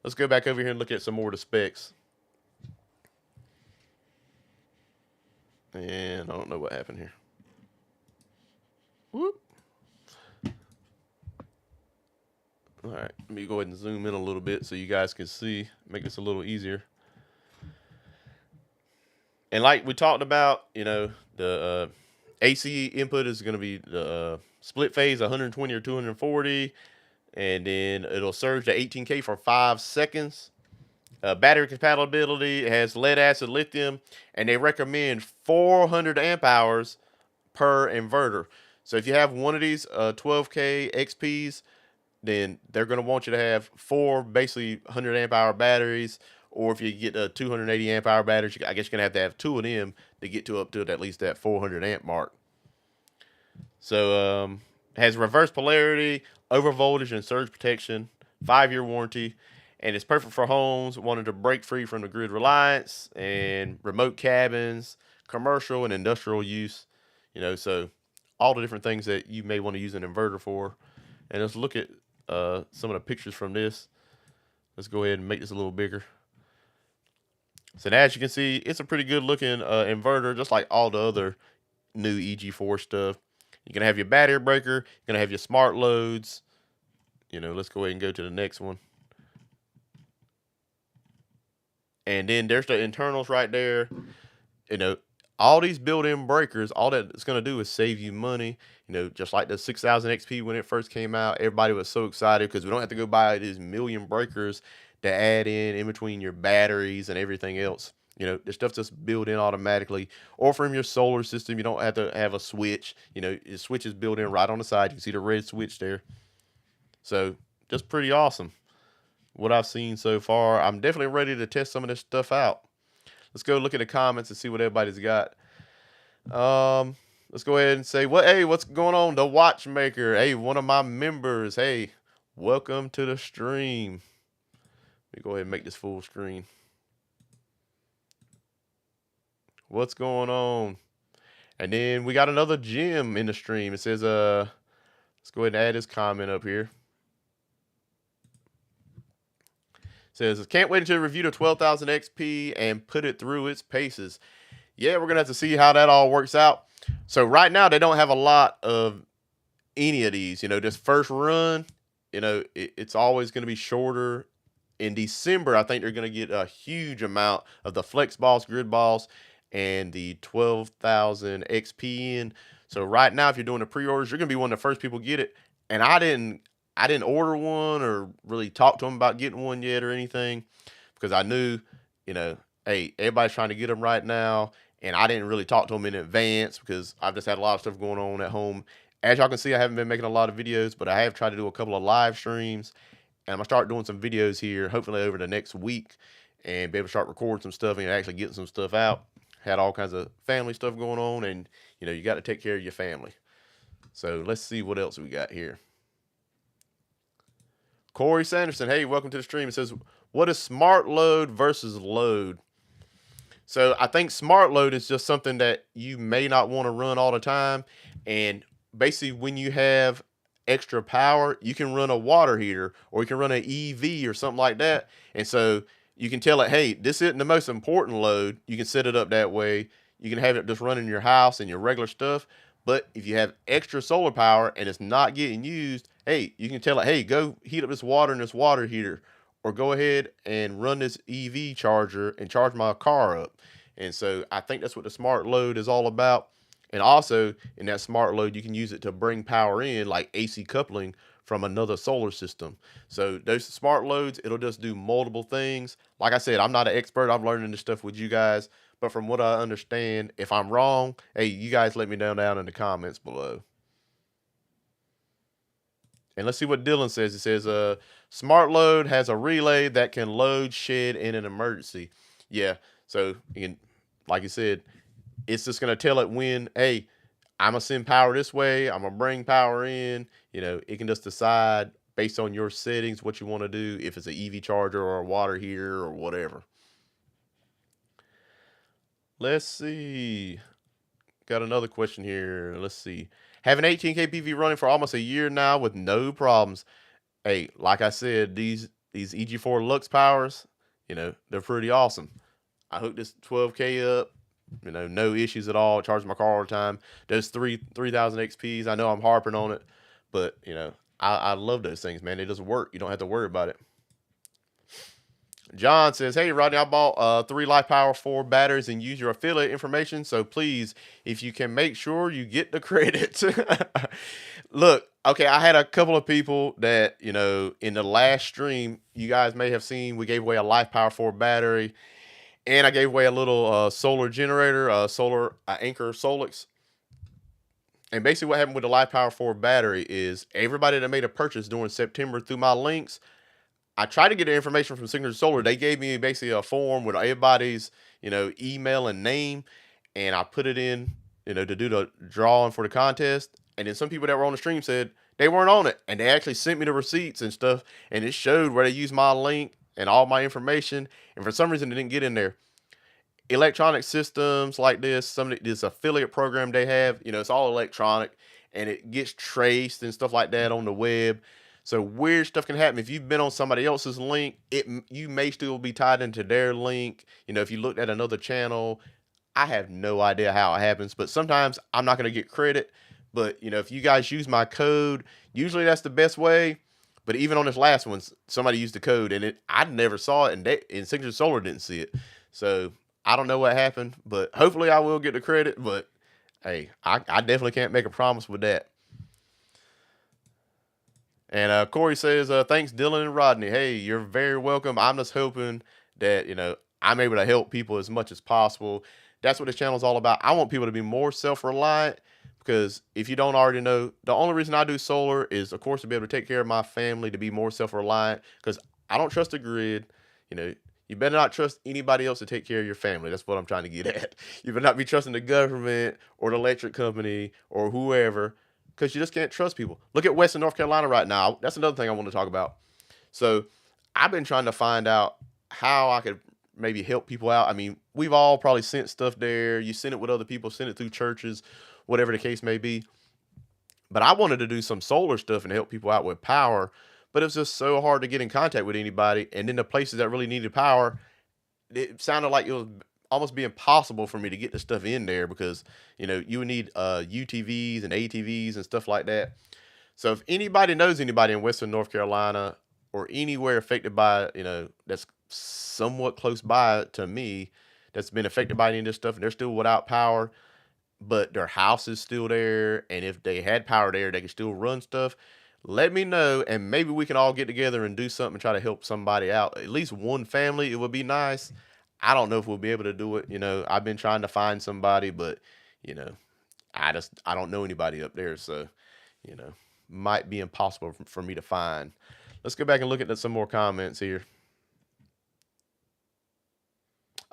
Let's go back over here and look at some more of the specs. And I don't know what happened here. Whoop. All right, let me go ahead and zoom in a little bit so you guys can see, make this a little easier. And like we talked about, the AC input is going to be the split phase 120 or 240, and then it'll surge to 18K for 5 seconds. Battery compatibility, it has lead acid lithium, and they recommend 400 amp hours per inverter. So if you have one of these 12K XPs, then they're going to want you to have 4 basically 100 amp hour batteries, or if you get a 280 amp hour batteries, I guess you're going to have 2 of them to get to up to at least that 400 amp mark. So it has reverse polarity, over voltage and surge protection, 5-year warranty, and it's perfect for homes wanting to break free from the grid reliance and remote cabins, commercial and industrial use. So all the different things that you may want to use an inverter for. And let's look at some of the pictures from this. Let's go ahead and make this a little bigger. So now, as you can see, it's a pretty good looking inverter, just like all the other new EG4 stuff. You're going to have your battery breaker. You're going to have your smart loads. Let's go ahead and go to the next one. And then there's the internals right there. All these built-in breakers, all that it's going to do is save you money. Just like the 6,000 XP when it first came out, everybody was so excited because we don't have to go buy these million breakers to add in between your batteries and everything else. You know, this stuff just built in automatically, or from your solar system. You don't have to have a switch. You know, the switch is built in right on the side. You can see the red switch there. So just pretty awesome. What I've seen so far, I'm definitely ready to test some of this stuff out. Let's go look at the comments and see what everybody's got. Let's go ahead and say, hey, what's going on? The Watchmaker. Hey, one of my members. Hey, welcome to the stream. Let me go ahead and make this full screen. What's going on? And then we got another Jim in the stream. It says, let's go ahead and add his comment up here. It says, can't wait until review the 12,000 XP and put it through its paces. Yeah, we're going to have to see how that all works out. So right now, they don't have a lot of any of these. You know, this first run, you know, it's always going to be shorter. In December, I think they're going to get a huge amount of the Flexboss, Gridboss, and the 12,000 XP in. So right now, if you're doing the pre-orders, you're going to be one of the first people get it. And I didn't order one or really talk to them about getting one yet or anything, because I knew, you know, hey, everybody's trying to get them right now. And I didn't really talk to them in advance because I've just had a lot of stuff going on at home. As y'all can see, I haven't been making a lot of videos, but I have tried to do a couple of live streams. And I'm going to start doing some videos here, hopefully over the next week, and be able to start recording some stuff and actually getting some stuff out. Had all kinds of family stuff going on, and, you know, you got to take care of your family. So let's see what else we got here. Corey Sanderson, hey, welcome to the stream. It says, what is smart load versus load? So I think smart load is just something that you may not want to run all the time. And basically when you have extra power, you can run a water heater or you can run an EV or something like that. And so you can tell it, hey, this isn't the most important load. You can set it up that way. You can have it just run in your house and your regular stuff. But if you have extra solar power and it's not getting used, hey, you can tell it, hey, go heat up this water in this water heater, or go ahead and run this EV charger and charge my car up. And so I think that's what the smart load is all about. And also in that smart load, you can use it to bring power in, like AC coupling from another solar system. So those smart loads, it'll just do multiple things. Like I said, I'm not an expert. I'm learning this stuff with you guys. But from what I understand, if I'm wrong, hey, you guys let me know down in the comments below. And let's see what Dylan says. It says, smart load has a relay that can load shed in an emergency. Yeah. So, like you said, it's just going to tell it when, hey, I'm going to send power this way. I'm going to bring power in. You know, it can just decide based on your settings what you want to do, if it's an EV charger or a water heater or whatever. Let's see. Got another question here. Let's see. Have an 18K PV running for almost a year now with no problems. Hey, like I said, these EG4 Lux powers, you know, they're pretty awesome. I hooked this 12K up, you know, no issues at all. Charge my car all the time. Those 3,000 XPs, I know I'm harping on it, but, you know, I love those things, man. They just work. You don't have to worry about it. John says, hey, Rodney, I bought 3 Life Power 4 batteries and use your affiliate information. So please, if you can make sure you get the credit. Look, okay, I had a couple of people that, you know, in the last stream, you guys may have seen, we gave away a Life Power 4 battery. And I gave away a little solar generator, solar Anchor Solix. And basically what happened with the Life Power 4 battery is everybody that made a purchase during September through my links, I tried to get the information from Signature Solar. They gave me basically a form with everybody's, you know, email and name, and I put it in, you know, to do the drawing for the contest. And then some people that were on the stream said they weren't on it, and they actually sent me the receipts and stuff, and it showed where they used my link and all my information, and for some reason it didn't get in there. Electronic systems like this, this affiliate program they have, you know, it's all electronic, and it gets traced and stuff like that on the web. So weird stuff can happen. If you've been on somebody else's link, you may still be tied into their link. You know, if you looked at another channel, I have no idea how it happens, but sometimes I'm not going to get credit. But, you know, if you guys use my code, usually that's the best way. But even on this last one, somebody used the code, and I never saw it, and Signature Solar didn't see it. So I don't know what happened, but hopefully I will get the credit. But, hey, I definitely can't make a promise with that. And Corey says, thanks, Dylan and Rodney. Hey, you're very welcome. I'm just hoping that, you know, I'm able to help people as much as possible. That's what this channel is all about. I want people to be more self-reliant, because if you don't already know, the only reason I do solar is, of course, to be able to take care of my family, to be more self-reliant, because I don't trust the grid. You know, you better not trust anybody else to take care of your family. That's what I'm trying to get at. You better not be trusting the government or the electric company or whoever, because you just can't trust people. Look at Western North Carolina right now. That's another thing I want to talk about. So I've been trying to find out how I could maybe help people out. I mean, we've all probably sent stuff there. You send it with other people, send it through churches, whatever the case may be. But I wanted to do some solar stuff and help people out with power, but it was just so hard to get in contact with anybody. And then the places that really needed power, it sounded like it was almost be impossible for me to get the stuff in there, because you would need UTVs and ATVs and stuff like that. So if anybody knows anybody in Western North Carolina or anywhere affected by, that's somewhat close by to me, that's been affected by any of this stuff, and they're still without power, but their house is still there, and if they had power there, they could still run stuff, let me know, and maybe we can all get together and do something and try to help somebody out. At least one family, it would be nice. I don't know if we'll be able to do it. I've been trying to find somebody, but you know, I don't know anybody up there, so you know, might be impossible for me to find. Let's go back and look at some more comments here.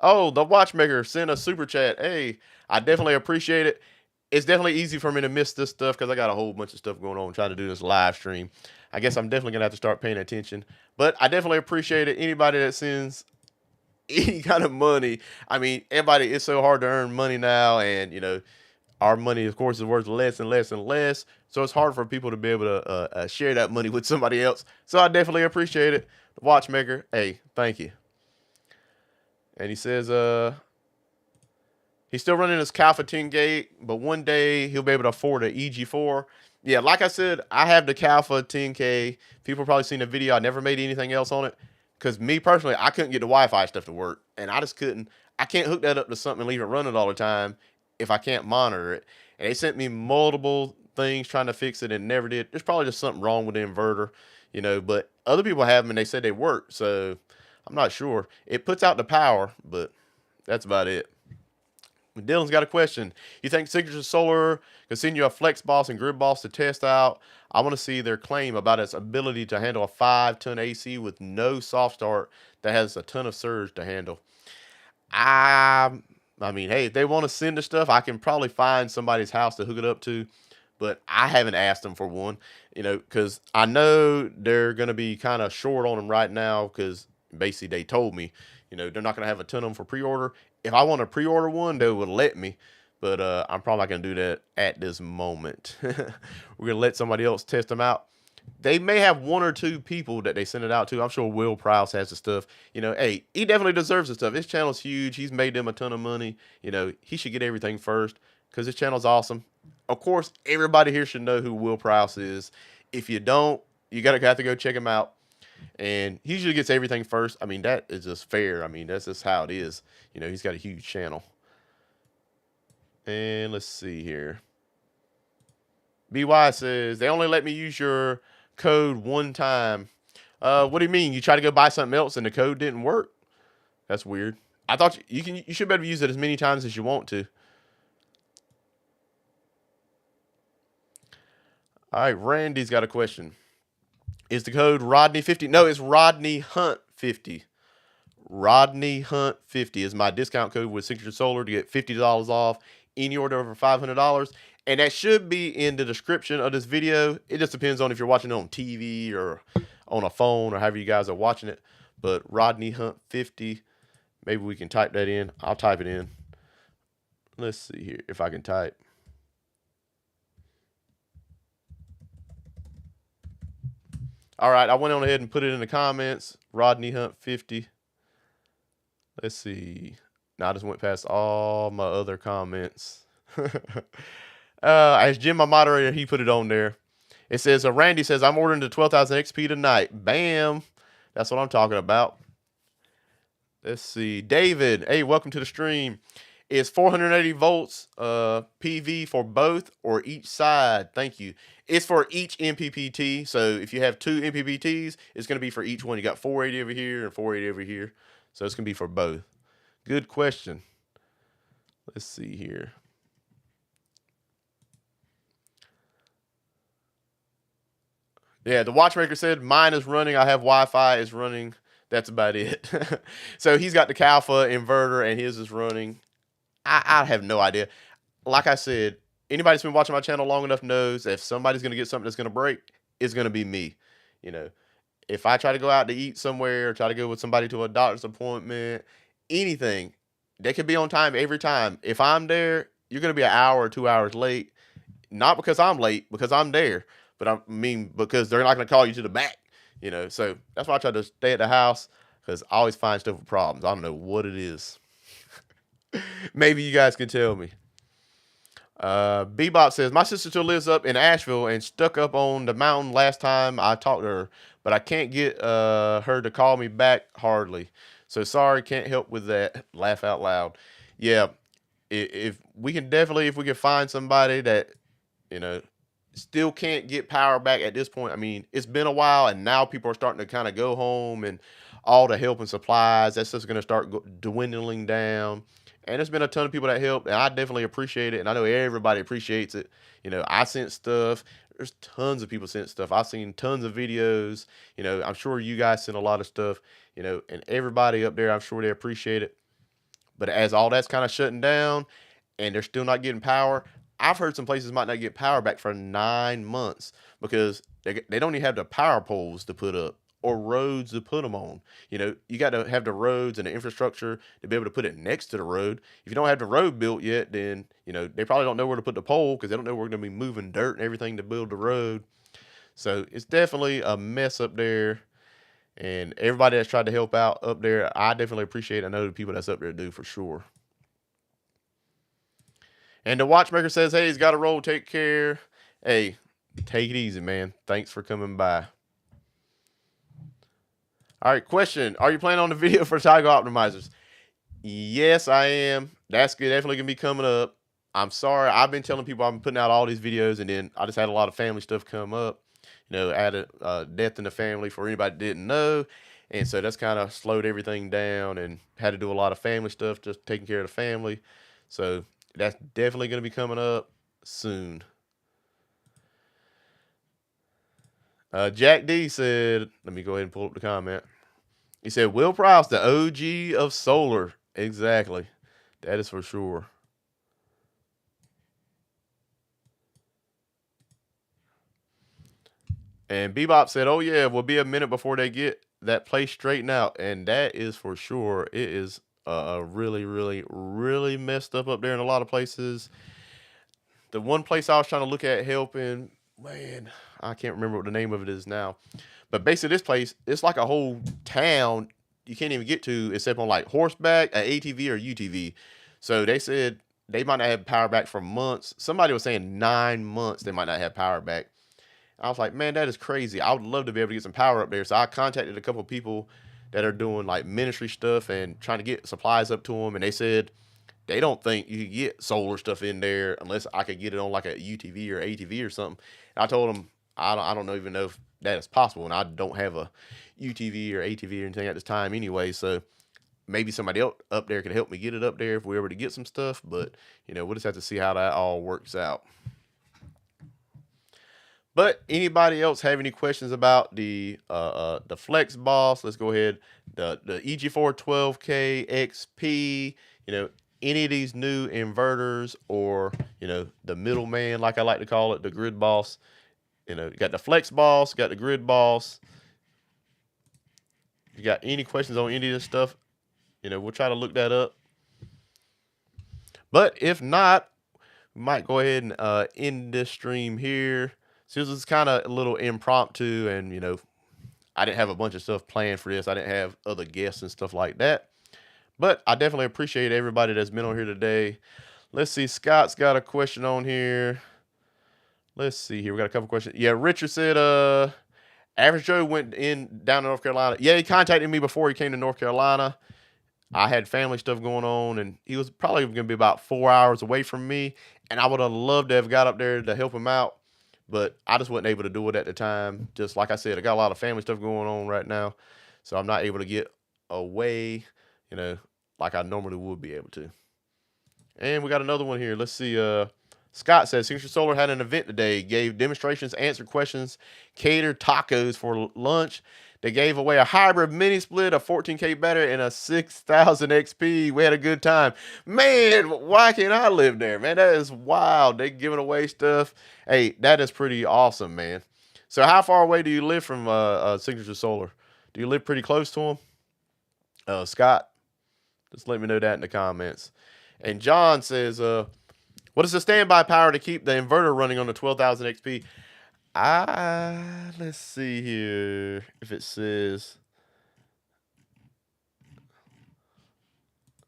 Oh, the watchmaker sent a super chat. Hey, I definitely appreciate it. It's definitely easy for me to miss this stuff because I got a whole bunch of stuff going on trying to do this live stream. I guess I'm definitely gonna have to start paying attention. But I definitely appreciate it. Anybody that sends any kind of money. I mean, everybody, it's so hard to earn money now, and our money, of course, is worth less and less and less. So it's hard for people to be able to share that money with somebody else. So I definitely appreciate it. The watchmaker, hey, thank you. And he says, he's still running his Calfa 10 gate, but one day he'll be able to afford an EG4. Yeah, like I said, I have the Calfa 10K. People probably seen the video. I never made anything else on it, because me personally, I couldn't get the Wi-Fi stuff to work, and I just couldn't. I can't hook that up to something and leave it running all the time if I can't monitor it. And they sent me multiple things trying to fix it and never did. There's probably just something wrong with the inverter, but other people have them and they said they work, so I'm not sure. It puts out the power, but that's about it. Dylan's got a question. You think Signature Solar can send you a Flexboss and Gridboss to test out? I want to see their claim about its ability to handle a 5-ton AC with no soft start that has a ton of surge to handle. I mean, hey, if they want to send the stuff, I can probably find somebody's house to hook it up to, but I haven't asked them for one, because I know they're going to be kind of short on them right now, because basically they told me, they're not going to have a ton of them for pre-order. If I want to pre-order one, they would let me, but I'm probably not going to do that at this moment. We're going to let somebody else test them out. They may have one or two people that they send it out to. I'm sure Will Prowse has the stuff. Hey, he definitely deserves the stuff. His channel's huge. He's made them a ton of money. He should get everything first because his channel's awesome. Of course, everybody here should know who Will Prowse is. If you don't, you have to go check him out. And he usually gets everything first. I mean, that is just fair. I mean, that's just how it is. He's got a huge channel. And let's see here. BY says, they only let me use your code one time. What do you mean? You try to go buy something else and the code didn't work? That's weird. I thought you should be able to use it as many times as you want to. All right, Randy's got a question. Is the code Rodney50? No, it's Rodney Hunt50. Rodney Hunt50 is my discount code with Signature Solar to get $50 off any order over $500. And that should be in the description of this video. It just depends on if you're watching it on TV or on a phone or however you guys are watching it. But Rodney Hunt50, maybe we can type that in. I'll type it in. Let's see here if I can type. All right, I went on ahead and put it in the comments. Rodney Hunt50. Let's see. Now I just went past all my other comments. As Jim, my moderator, he put it on there. It says, Randy says, I'm ordering the 12,000 XP tonight. Bam. That's what I'm talking about. Let's see. David, hey, welcome to the stream. Is 480 volts PV for both or each side? Thank you. It's for each MPPT. So if you have two MPPTs, it's going to be for each one. You got 480 over here and 480 over here. So it's going to be for both. Good question. Let's see here. Yeah, the watchmaker said mine is running. I have Wi-Fi. It's running. That's about it. So he's got the Calfa inverter and his is running. I have no idea. Like I said, anybody that's been watching my channel long enough knows if somebody's gonna get something that's gonna break, it's gonna be me. You know, if I try to go out to eat somewhere, try to go with somebody to a doctor's appointment, anything, they could be on time every time. If I'm there, you're gonna be an hour or 2 hours late. Not because I'm late, because I'm there, but I mean because they're not gonna call you to the back. So that's why I try to stay at the house because I always find stuff with problems. I don't know what it is. Maybe you guys can tell me. Bebop says, my sister still lives up in Asheville and stuck up on the mountain last time I talked to her, but I can't get her to call me back hardly. So sorry, can't help with that. Laugh out loud. Yeah, if we can definitely, if we can find somebody that, you know, still can't get power back at this point. I mean, it's been a while and now people are starting to kind of go home and all the help and supplies, that's just going to start dwindling down. And there's been a ton of people that helped, and I definitely appreciate it. And I know everybody appreciates it. I sent stuff. There's tons of people sent stuff. I've seen tons of videos. I'm sure you guys sent a lot of stuff. And everybody up there, I'm sure they appreciate it. But as all that's kind of shutting down, and they're still not getting power, I've heard some places might not get power back for 9 months because they don't even have the power poles to put up or roads to put them on. You got to have the roads and the infrastructure to be able to put it next to the road. If you don't have the road built yet, then, they probably don't know where to put the pole because they don't know where we're going to be moving dirt and everything to build the road. So it's definitely a mess up there. And everybody that's tried to help out up there, I definitely appreciate it. I know the people that's up there do for sure. And the watchmaker says, hey, he's got a roll. Take care. Hey, take it easy, man. Thanks for coming by. All right, question. Are you planning on the video for Tiger Optimizers? Yes, I am. That's definitely going to be coming up. I'm sorry. I've been telling people I've been putting out all these videos, and then I just had a lot of family stuff come up. I had a death in the family for anybody that didn't know. And so that's kind of slowed everything down and had to do a lot of family stuff, just taking care of the family. So that's definitely going to be coming up soon. Jack D said, let me go ahead and pull up the comment. He said, Will Prowse, the OG of solar. Exactly. That is for sure. And Bebop said, oh, yeah, will be a minute before they get that place straightened out. And that is for sure. It is really, really, really messed up there in a lot of places. The one place I was trying to look at helping, man, I can't remember what the name of it is now. But basically this place, it's like a whole town you can't even get to except on like horseback, an ATV or UTV. So they said they might not have power back for months. Somebody was saying 9 months they might not have power back. I was like, man, that is crazy. I would love to be able to get some power up there. So I contacted a couple of people that are doing like ministry stuff and trying to get supplies up to them. And they said they don't think you could get solar stuff in there unless I could get it on like a UTV or ATV or something. And I told them I don't even know if that is possible, and I don't have a UTV or ATV or anything at this time anyway. So maybe somebody else up there could help me get it up there if we were to get some stuff. But we'll just have to see how that all works out. But anybody else have any questions about the Flexboss? Let's go ahead. The EG4 12K XP. Any of these new inverters or the middleman, like I like to call it, the Gridboss. You got the Flexboss, got the Gridboss. If you got any questions on any of this stuff, we'll try to look that up. But if not, we might go ahead and end this stream here. Since it's kind of a little impromptu and, I didn't have a bunch of stuff planned for this. I didn't have other guests and stuff like that. But I definitely appreciate everybody that's been on here today. Let's see. Scott's got a question on here. Let's see here. We got a couple questions. Yeah, Richard said, Average Joe went down to North Carolina. Yeah, he contacted me before he came to North Carolina. I had family stuff going on, and he was probably going to be about 4 hours away from me. And I would have loved to have got up there to help him out. But I just wasn't able to do it at the time. Just like I said, I got a lot of family stuff going on right now. So I'm not able to get away, like I normally would be able to. And we got another one here. Let's see. Scott says Signature Solar had an event today, gave demonstrations, answered questions, catered tacos for lunch. They gave away a hybrid mini split, a 14K battery, and a 6,000 XP. We had a good time. Man, why can't I live there, man? That is wild. They giving away stuff. Hey, that is pretty awesome, man. So how far away do you live from Signature Solar? Do you live pretty close to them? Scott, just let me know that in the comments. And John says, what is the standby power to keep the inverter running on the 12,000 XP? Let's see here if it says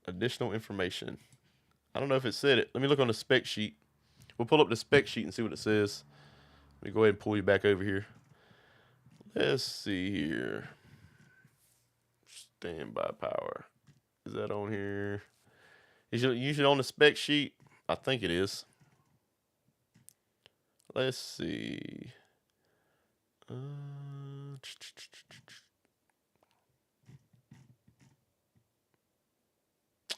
additional information. I don't know if it said it. Let me look on the spec sheet. We'll pull up the spec sheet and see what it says. Let me go ahead and pull you back over here. Let's see here. Standby power. Is that on here? Is it usually on the spec sheet? I think it is. Let's see.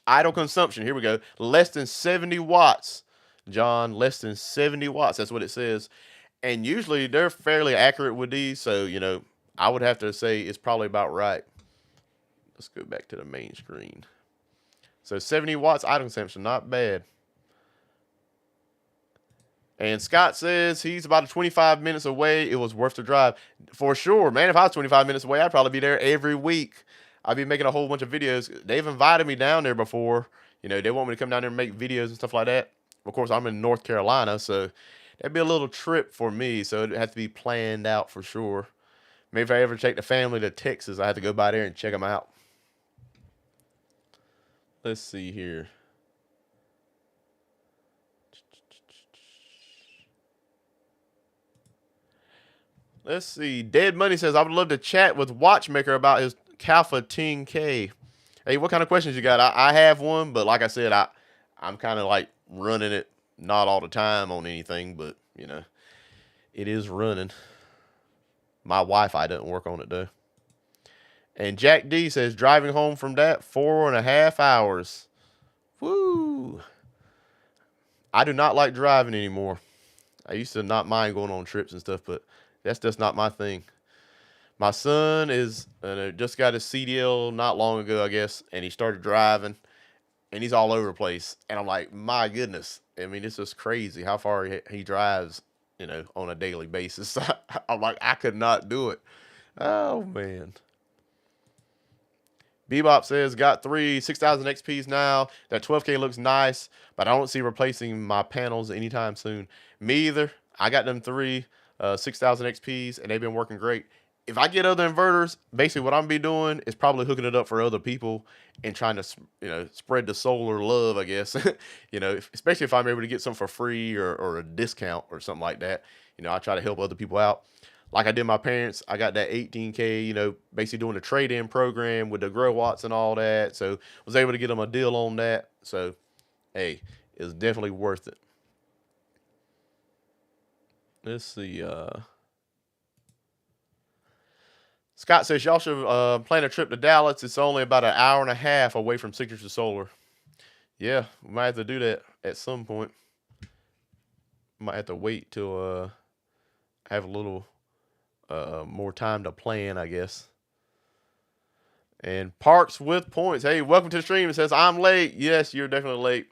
Idle consumption. Here we go. Less than 70 watts. John, less than 70 watts. That's what it says. And usually they're fairly accurate with these. So, you know, I would have to say it's probably about right. Let's go back to the main screen. So 70 watts idle consumption. Not bad. And Scott says he's about 25 minutes away. It was worth the drive. For sure, man. If I was 25 minutes away, I'd probably be there every week. I'd be making a whole bunch of videos. They've invited me down there before. You know, they want me to come down there and make videos and stuff like that. Of course, I'm in North Carolina, so that'd be a little trip for me. So it'd have to be planned out for sure. Maybe if I ever take the family to Texas, I have to go by there and check them out. Let's see here. Let's see. Dead Money says, I would love to chat with Watchmaker about his Calfa 10K. Hey, what kind of questions you got? I have one, but like I said, I'm kind of like running it, not all the time on anything, but, you know, it is running. My Wi-Fi doesn't work on it, though. And Jack D says, driving home from that, 4.5 hours. Woo! I do not like driving anymore. I used to not mind going on trips and stuff, but that's just not my thing. My son is just got his CDL not long ago, I guess, and he started driving, and he's all over the place. And I'm like, my goodness. I mean, it's just crazy how far he drives, you know, on a daily basis. I'm like, I could not do it. Oh, man. Bebop says, got 3 6,000 XPs now. That 12K looks nice, but I don't see replacing my panels anytime soon. Me either. I got them 3 6,000 XPs, and they've been working great. If I get other inverters, basically what I'm be doing is probably hooking it up for other people and trying to, you know, spread the solar love, I guess. You know, especially if I'm able to get something for free or a discount or something like that. You know, I try to help other people out. Like I did my parents, I got that 18K, you know, basically doing the trade-in program with the grow watts and all that. So was able to get them a deal on that. So, hey, it's definitely worth it. Let's see. Scott says y'all should plan a trip to Dallas. It's only about 1.5 hours away from Signature Solar. Yeah, we might have to do that at some point. Might have to wait till have a little more time to plan, I guess. And Parks with Points. Hey, welcome to the stream. It says, I'm late. Yes, you're definitely late.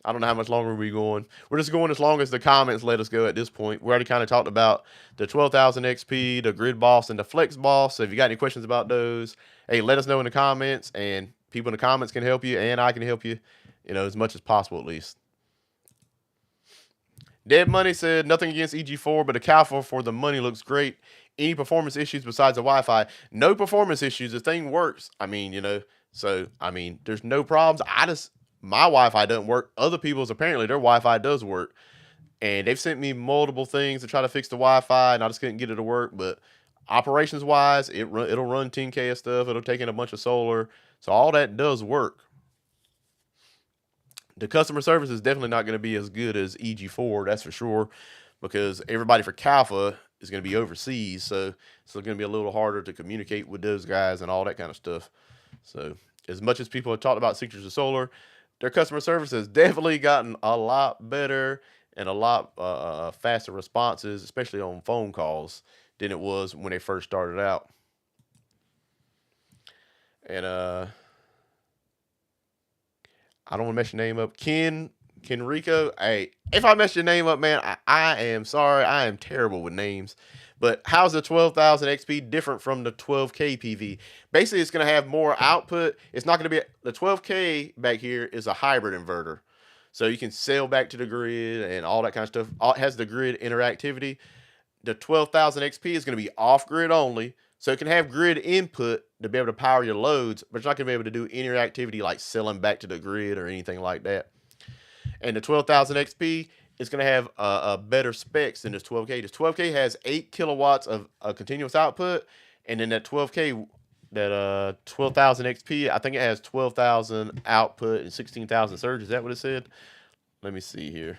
I don't know how much longer we're going. We're just going as long as the comments let us go at this point. We already kind of talked about the 12,000 XP, the Gridboss, and the Flexboss. So if you got any questions about those, hey, let us know in the comments. And people in the comments can help you, and I can help you, you know, as much as possible at least. Dead Money said, nothing against EG4, but the Calfa for the money looks great. Any performance issues besides the Wi-Fi? No performance issues. The thing works. I mean, you know, so, I mean, there's no problems. My Wi-Fi doesn't work. Other people's, apparently, their Wi-Fi does work. And they've sent me multiple things to try to fix the Wi-Fi, and I just couldn't get it to work. But operations-wise, it'll run 10K of stuff. It'll take in a bunch of solar. So all that does work. The customer service is definitely not going to be as good as EG4, that's for sure, because everybody for Calfa is going to be overseas, so it's going to be a little harder to communicate with those guys and all that kind of stuff. So as much as people have talked about Secrets of Solar, their customer service has definitely gotten a lot better and a lot faster responses, especially on phone calls, than it was when they first started out. And I don't want to mess your name up. Kenrico. Hey, if I mess your name up, man, I am sorry. I am terrible with names. But how's the 12,000 XP different from the 12K PV? Basically, it's going to have more output. It's not going to be the 12K back here is a hybrid inverter. So you can sell back to the grid and all that kind of stuff. It has the grid interactivity. The 12,000 XP is going to be off grid only. So it can have grid input to be able to power your loads, but it's not going to be able to do any activity like selling back to the grid or anything like that. And the 12,000 XP is going to have better specs than this 12K. This 12K has 8 kilowatts of continuous output, and then that 12K, that 12,000 XP, I think it has 12,000 output and 16,000 surge. Is that what it said? Let me see here.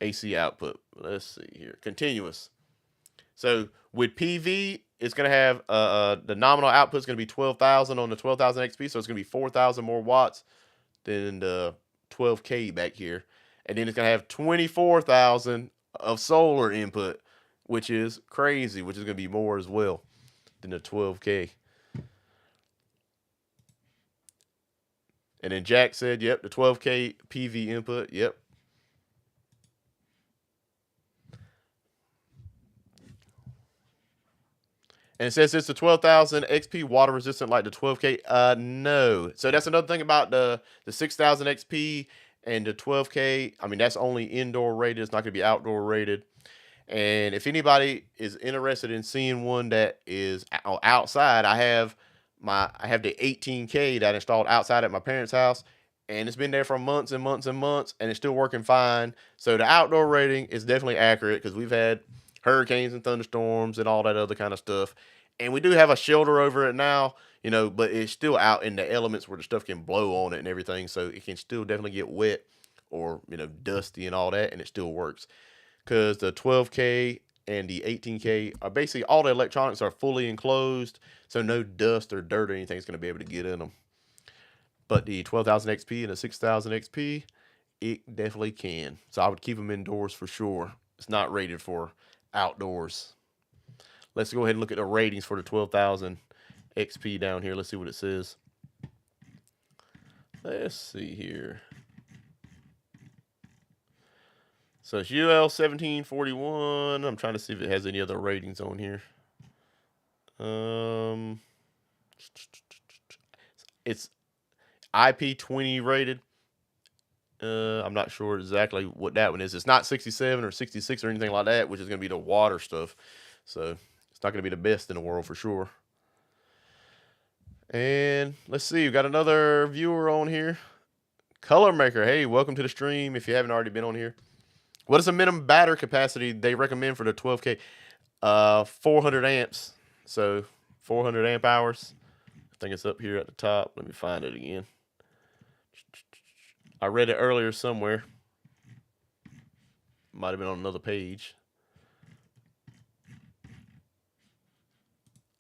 AC output. Let's see here. Continuous. So with PV, it's going to have the nominal output is going to be 12,000 on the 12,000 XP. So it's going to be 4,000 more watts than the 12K back here. And then it's going to have 24,000 of solar input, which is crazy, which is going to be more as well than the 12K. And then Jack said, yep, the 12K PV input, yep. And it says it's the 12,000 XP water resistant like the 12K. No. So that's another thing about the 6,000 XP and the 12K. I mean, that's only indoor rated. It's not going to be outdoor rated. And if anybody is interested in seeing one that is outside, I have the 18K that I installed outside at my parents' house, and it's been there for months and months and months, and it's still working fine. So the outdoor rating is definitely accurate because we've had hurricanes and thunderstorms and all that other kind of stuff. And we do have a shelter over it now, you know, but it's still out in the elements where the stuff can blow on it and everything. So it can still definitely get wet or, you know, dusty and all that, and it still works. Because the 12K and the 18K are basically all the electronics are fully enclosed, so no dust or dirt or anything is going to be able to get in them. But the 12,000 XP and the 6,000 XP, it definitely can. So I would keep them indoors for sure. It's not rated for outdoors. Let's go ahead and look at the ratings for the 12,000 XP down here. Let's see what it says. Let's see here. So it's UL 1741. I'm trying to see if it has any other ratings on here. It's IP20 rated. I'm not sure exactly what that one is. It's not 67 or 66 or anything like that, which is going to be the water stuff. So it's not going to be the best in the world for sure. And let's see, we've got another viewer on here. Color Maker. Hey, welcome to the stream if you haven't already been on here. What is the minimum battery capacity they recommend for the 12K? 400 amps. So 400 amp hours. I think it's up here at the top. Let me find it again. I read it earlier somewhere. Might have been on another page.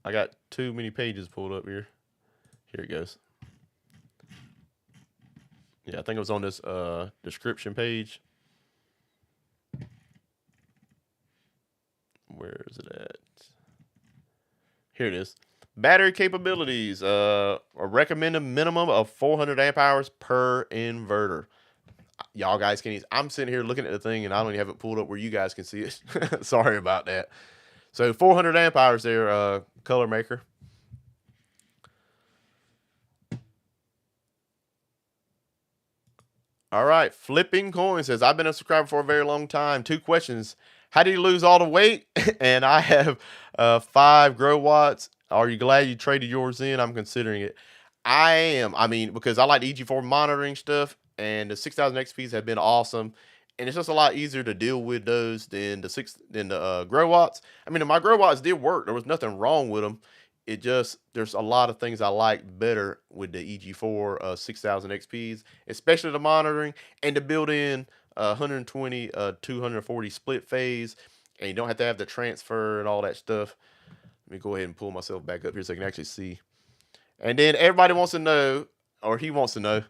I got too many pages pulled up here. Here it goes. Yeah, I think it was on this description page. Where is it at? Here it is. Battery capabilities. A recommended minimum of 400 amp hours per inverter. Y'all guys can use. I'm sitting here looking at the thing and I don't even have it pulled up where you guys can see it. Sorry about that. So 400 amp hours there, Color Maker. All right. Flipping Coin says, I've been a subscriber for a very long time. 2 questions. How do you lose all the weight? And I have 5 grow watts. Are you glad you traded yours in? I'm considering it. I am. I mean, because I like the EG4 monitoring stuff, and the 6,000 XPs have been awesome. And it's just a lot easier to deal with those than the grow watts. I mean, my grow watts did work. There was nothing wrong with them. It just, there's a lot of things I like better with the EG4 6,000 XPs, especially the monitoring and the built-in 120, 240 split phase, and you don't have to have the transfer and all that stuff. Let me go ahead and pull myself back up here so I can actually see. And then everybody wants to know, or he wants to know,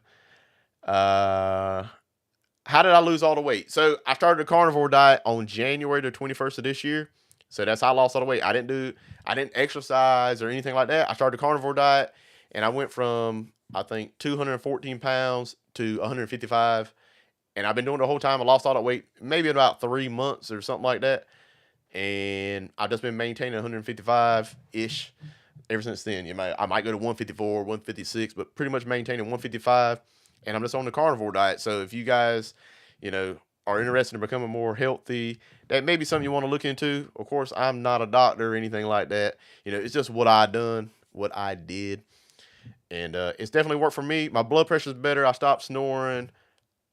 how did I lose all the weight? So I started the carnivore diet on January the 21st of this year. So that's how I lost all the weight. I didn't exercise or anything like that. I started the carnivore diet, and I went from, I think, 214 pounds to 155. And I've been doing it the whole time. I lost all that weight maybe in about 3 months or something like that. And I've just been maintaining 155-ish ever since then. I might go to 154, 156, but pretty much maintaining 155. And I'm just on the carnivore diet. So if you guys, are interested in becoming more healthy, that may be something you want to look into. Of course, I'm not a doctor or anything like that. It's just what I did. And it's definitely worked for me. My blood pressure's better. I stopped snoring.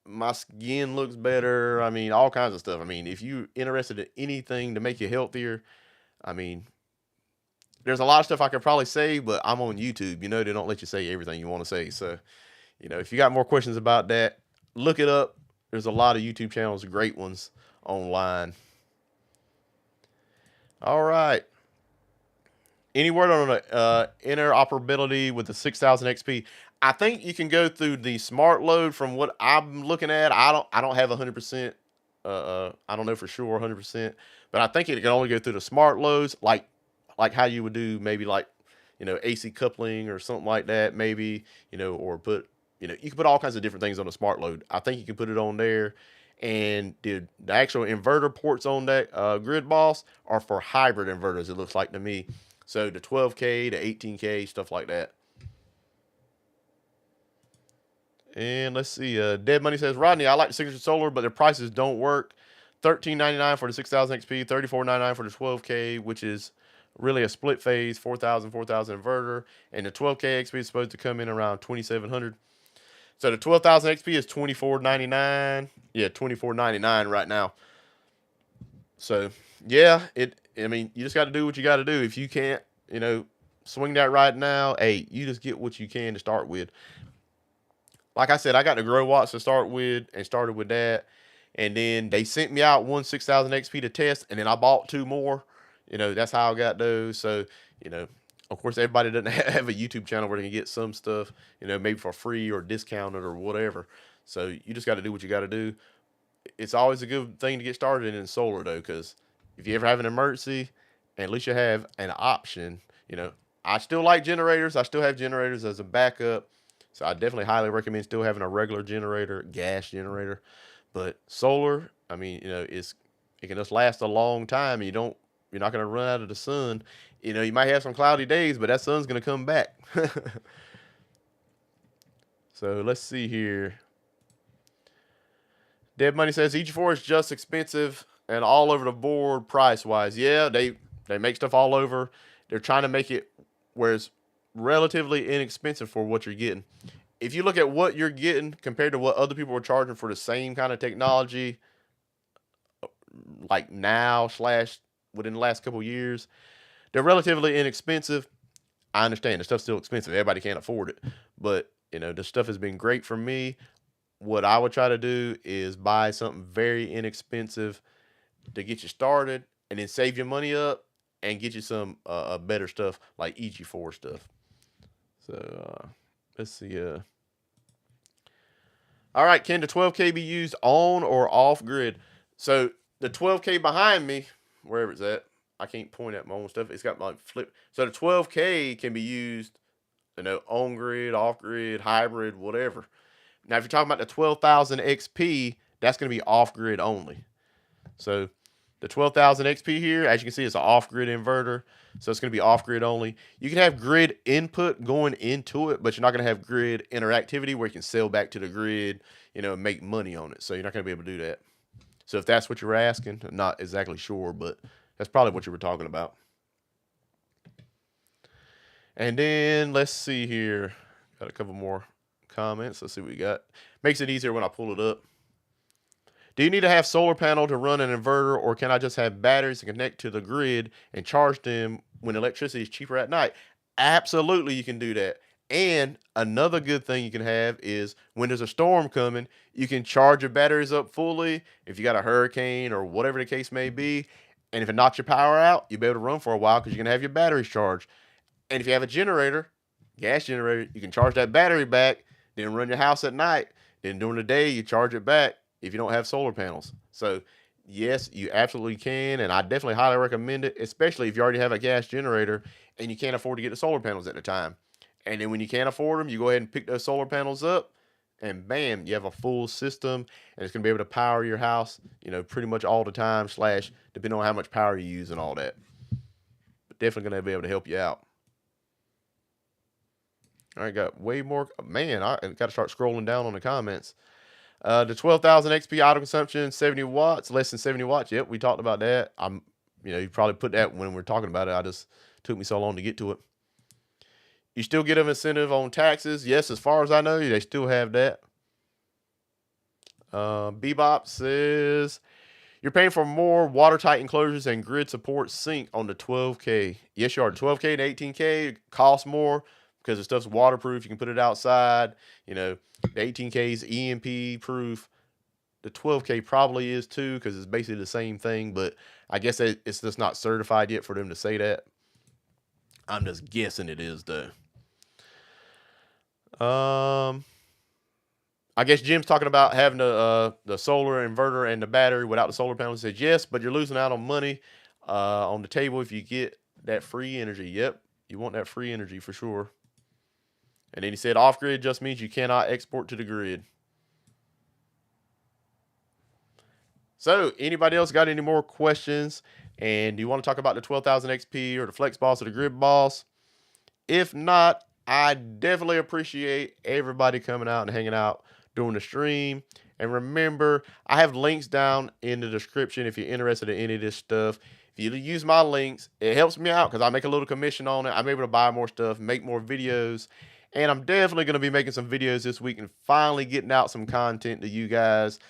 My skin looks better. I mean, all kinds of stuff. I mean, if you're interested in anything to make you healthier, I mean, there's a lot of stuff I could probably say, but I'm on YouTube. They don't let you say everything you want to say. So, if you got more questions about that, look it up. There's a lot of YouTube channels, great ones online. All right. Any word on interoperability with the 6000 XP? I think you can go through the smart load. From what I'm looking at, I don't have 100%. I don't know for sure 100%, but I think it can only go through the smart loads, like how you would do maybe like AC coupling or something like that, maybe or put you can put all kinds of different things on the smart load. I think you can put it on there. And the actual inverter ports on that Gridboss are for hybrid inverters, it looks like to me. So the 12K, the 18K, stuff like that. And let's see. Dead Money says, Rodney, I like the Signature Solar, but their prices don't work. $13.99 for the 6000 XP, $34.99 for the 12K, which is really a split phase, 4000 inverter. And the 12K XP is supposed to come in around 2700. So the 12,000 XP is $24.99. Yeah, $24.99 right now. So yeah, I mean, you just got to do what you got to do. If you can't, swing that right now, hey, you just get what you can to start with. Like I said, I got the Grow Watts to start with and started with that. And then they sent me out one 6000 XP to test, and then I bought 2 more. That's how I got those. So, of course, everybody doesn't have a YouTube channel where they can get some stuff, maybe for free or discounted or whatever. So you just got to do what you got to do. It's always a good thing to get started in solar, though, because if you ever have an emergency, and at least you have an option. I still like generators. I still have generators as a backup. So I definitely highly recommend still having a regular generator, gas generator. But solar, I mean, it can just last a long time. You're not going to run out of the sun. You might have some cloudy days, but that sun's going to come back. So let's see here. Dead Money says EG4 is just expensive and all over the board price-wise. Yeah, they make stuff all over. They're trying to make it where it's relatively inexpensive for what you're getting. If you look at what you're getting compared to what other people are charging for the same kind of technology, like now / within the last couple of years, they're relatively inexpensive. I understand the stuff's still expensive. Everybody can't afford it. But, the stuff has been great for me. What I would try to do is buy something very inexpensive to get you started and then save your money up and get you some better stuff like EG4 stuff. So, let's see. All right, can the 12K be used on or off grid? So the 12K behind me, wherever it's at, I can't point at my own stuff. It's got my flip. So the 12K can be used, on grid, off grid, hybrid, whatever. Now, if you're talking about the 12,000 XP, that's going to be off grid only. So the 12,000 XP here, as you can see, it's an off grid inverter. So it's going to be off grid only. You can have grid input going into it, but you're not going to have grid interactivity where you can sell back to the grid, and make money on it. So you're not going to be able to do that. So if that's what you're asking, I'm not exactly sure, but that's probably what you were talking about. And then let's see here. Got a couple more comments. Let's see what we got. Makes it easier when I pull it up. Do you need to have solar panel to run an inverter, or can I just have batteries to connect to the grid and charge them when electricity is cheaper at night? Absolutely, you can do that. And another good thing you can have is when there's a storm coming, you can charge your batteries up fully if you got a hurricane or whatever the case may be. And if it knocks your power out, you'll be able to run for a while because you're going to have your batteries charged. And if you have a generator, gas generator, you can charge that battery back, then run your house at night. Then during the day, you charge it back if you don't have solar panels. So, yes, you absolutely can. And I definitely highly recommend it, especially if you already have a gas generator and you can't afford to get the solar panels at the time. And then when you can't afford them, you go ahead and pick those solar panels up, and bam, you have a full system, and it's going to be able to power your house, pretty much all the time, / depending on how much power you use and all that. But definitely going to be able to help you out. All right, got way more. Man, I got to start scrolling down on the comments. The 12,000 XP auto consumption, 70 watts, less than 70 watts. Yep, we talked about that. You probably put that when we're talking about it. I just took me so long to get to it. You still get an incentive on taxes. Yes, as far as I know, they still have that. Bebop says, you're paying for more watertight enclosures and grid support sync on the 12K. Yes, you are. The 12K and 18K cost more because the stuff's waterproof. You can put it outside. The 18K is EMP proof. The 12K probably is too because it's basically the same thing, but I guess it's just not certified yet for them to say that. I'm just guessing it is though. I guess Jim's talking about having the solar inverter and the battery without the solar panels. He says yes, but you're losing out on money on the table if you get that free energy. Yep, you want that free energy for sure. And then he said off-grid just means you cannot export to the grid. So anybody else got any more questions? And do you want to talk about the 12,000 XP or the Flexboss or the Gridboss? If not, I definitely appreciate everybody coming out and hanging out during the stream. And remember, I have links down in the description if you're interested in any of this stuff. If you use my links, it helps me out because I make a little commission on it. I'm able to buy more stuff, make more videos. And I'm definitely going to be making some videos this week and finally getting out some content to you guys.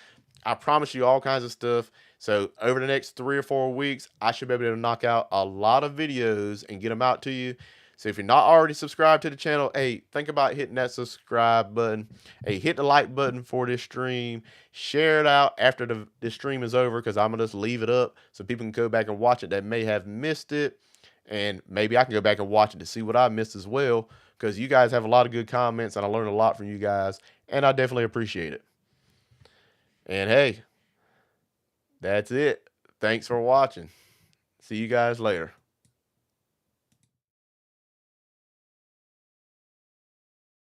I promise you all kinds of stuff. So over the next 3 or 4 weeks, I should be able to knock out a lot of videos and get them out to you. So if you're not already subscribed to the channel, hey, think about hitting that subscribe button. Hey, hit the like button for this stream. Share it out after this stream is over because I'm going to just leave it up so people can go back and watch it that may have missed it. And maybe I can go back and watch it to see what I missed as well because you guys have a lot of good comments and I learned a lot from you guys. And I definitely appreciate it. And hey, that's it. Thanks for watching. See you guys later.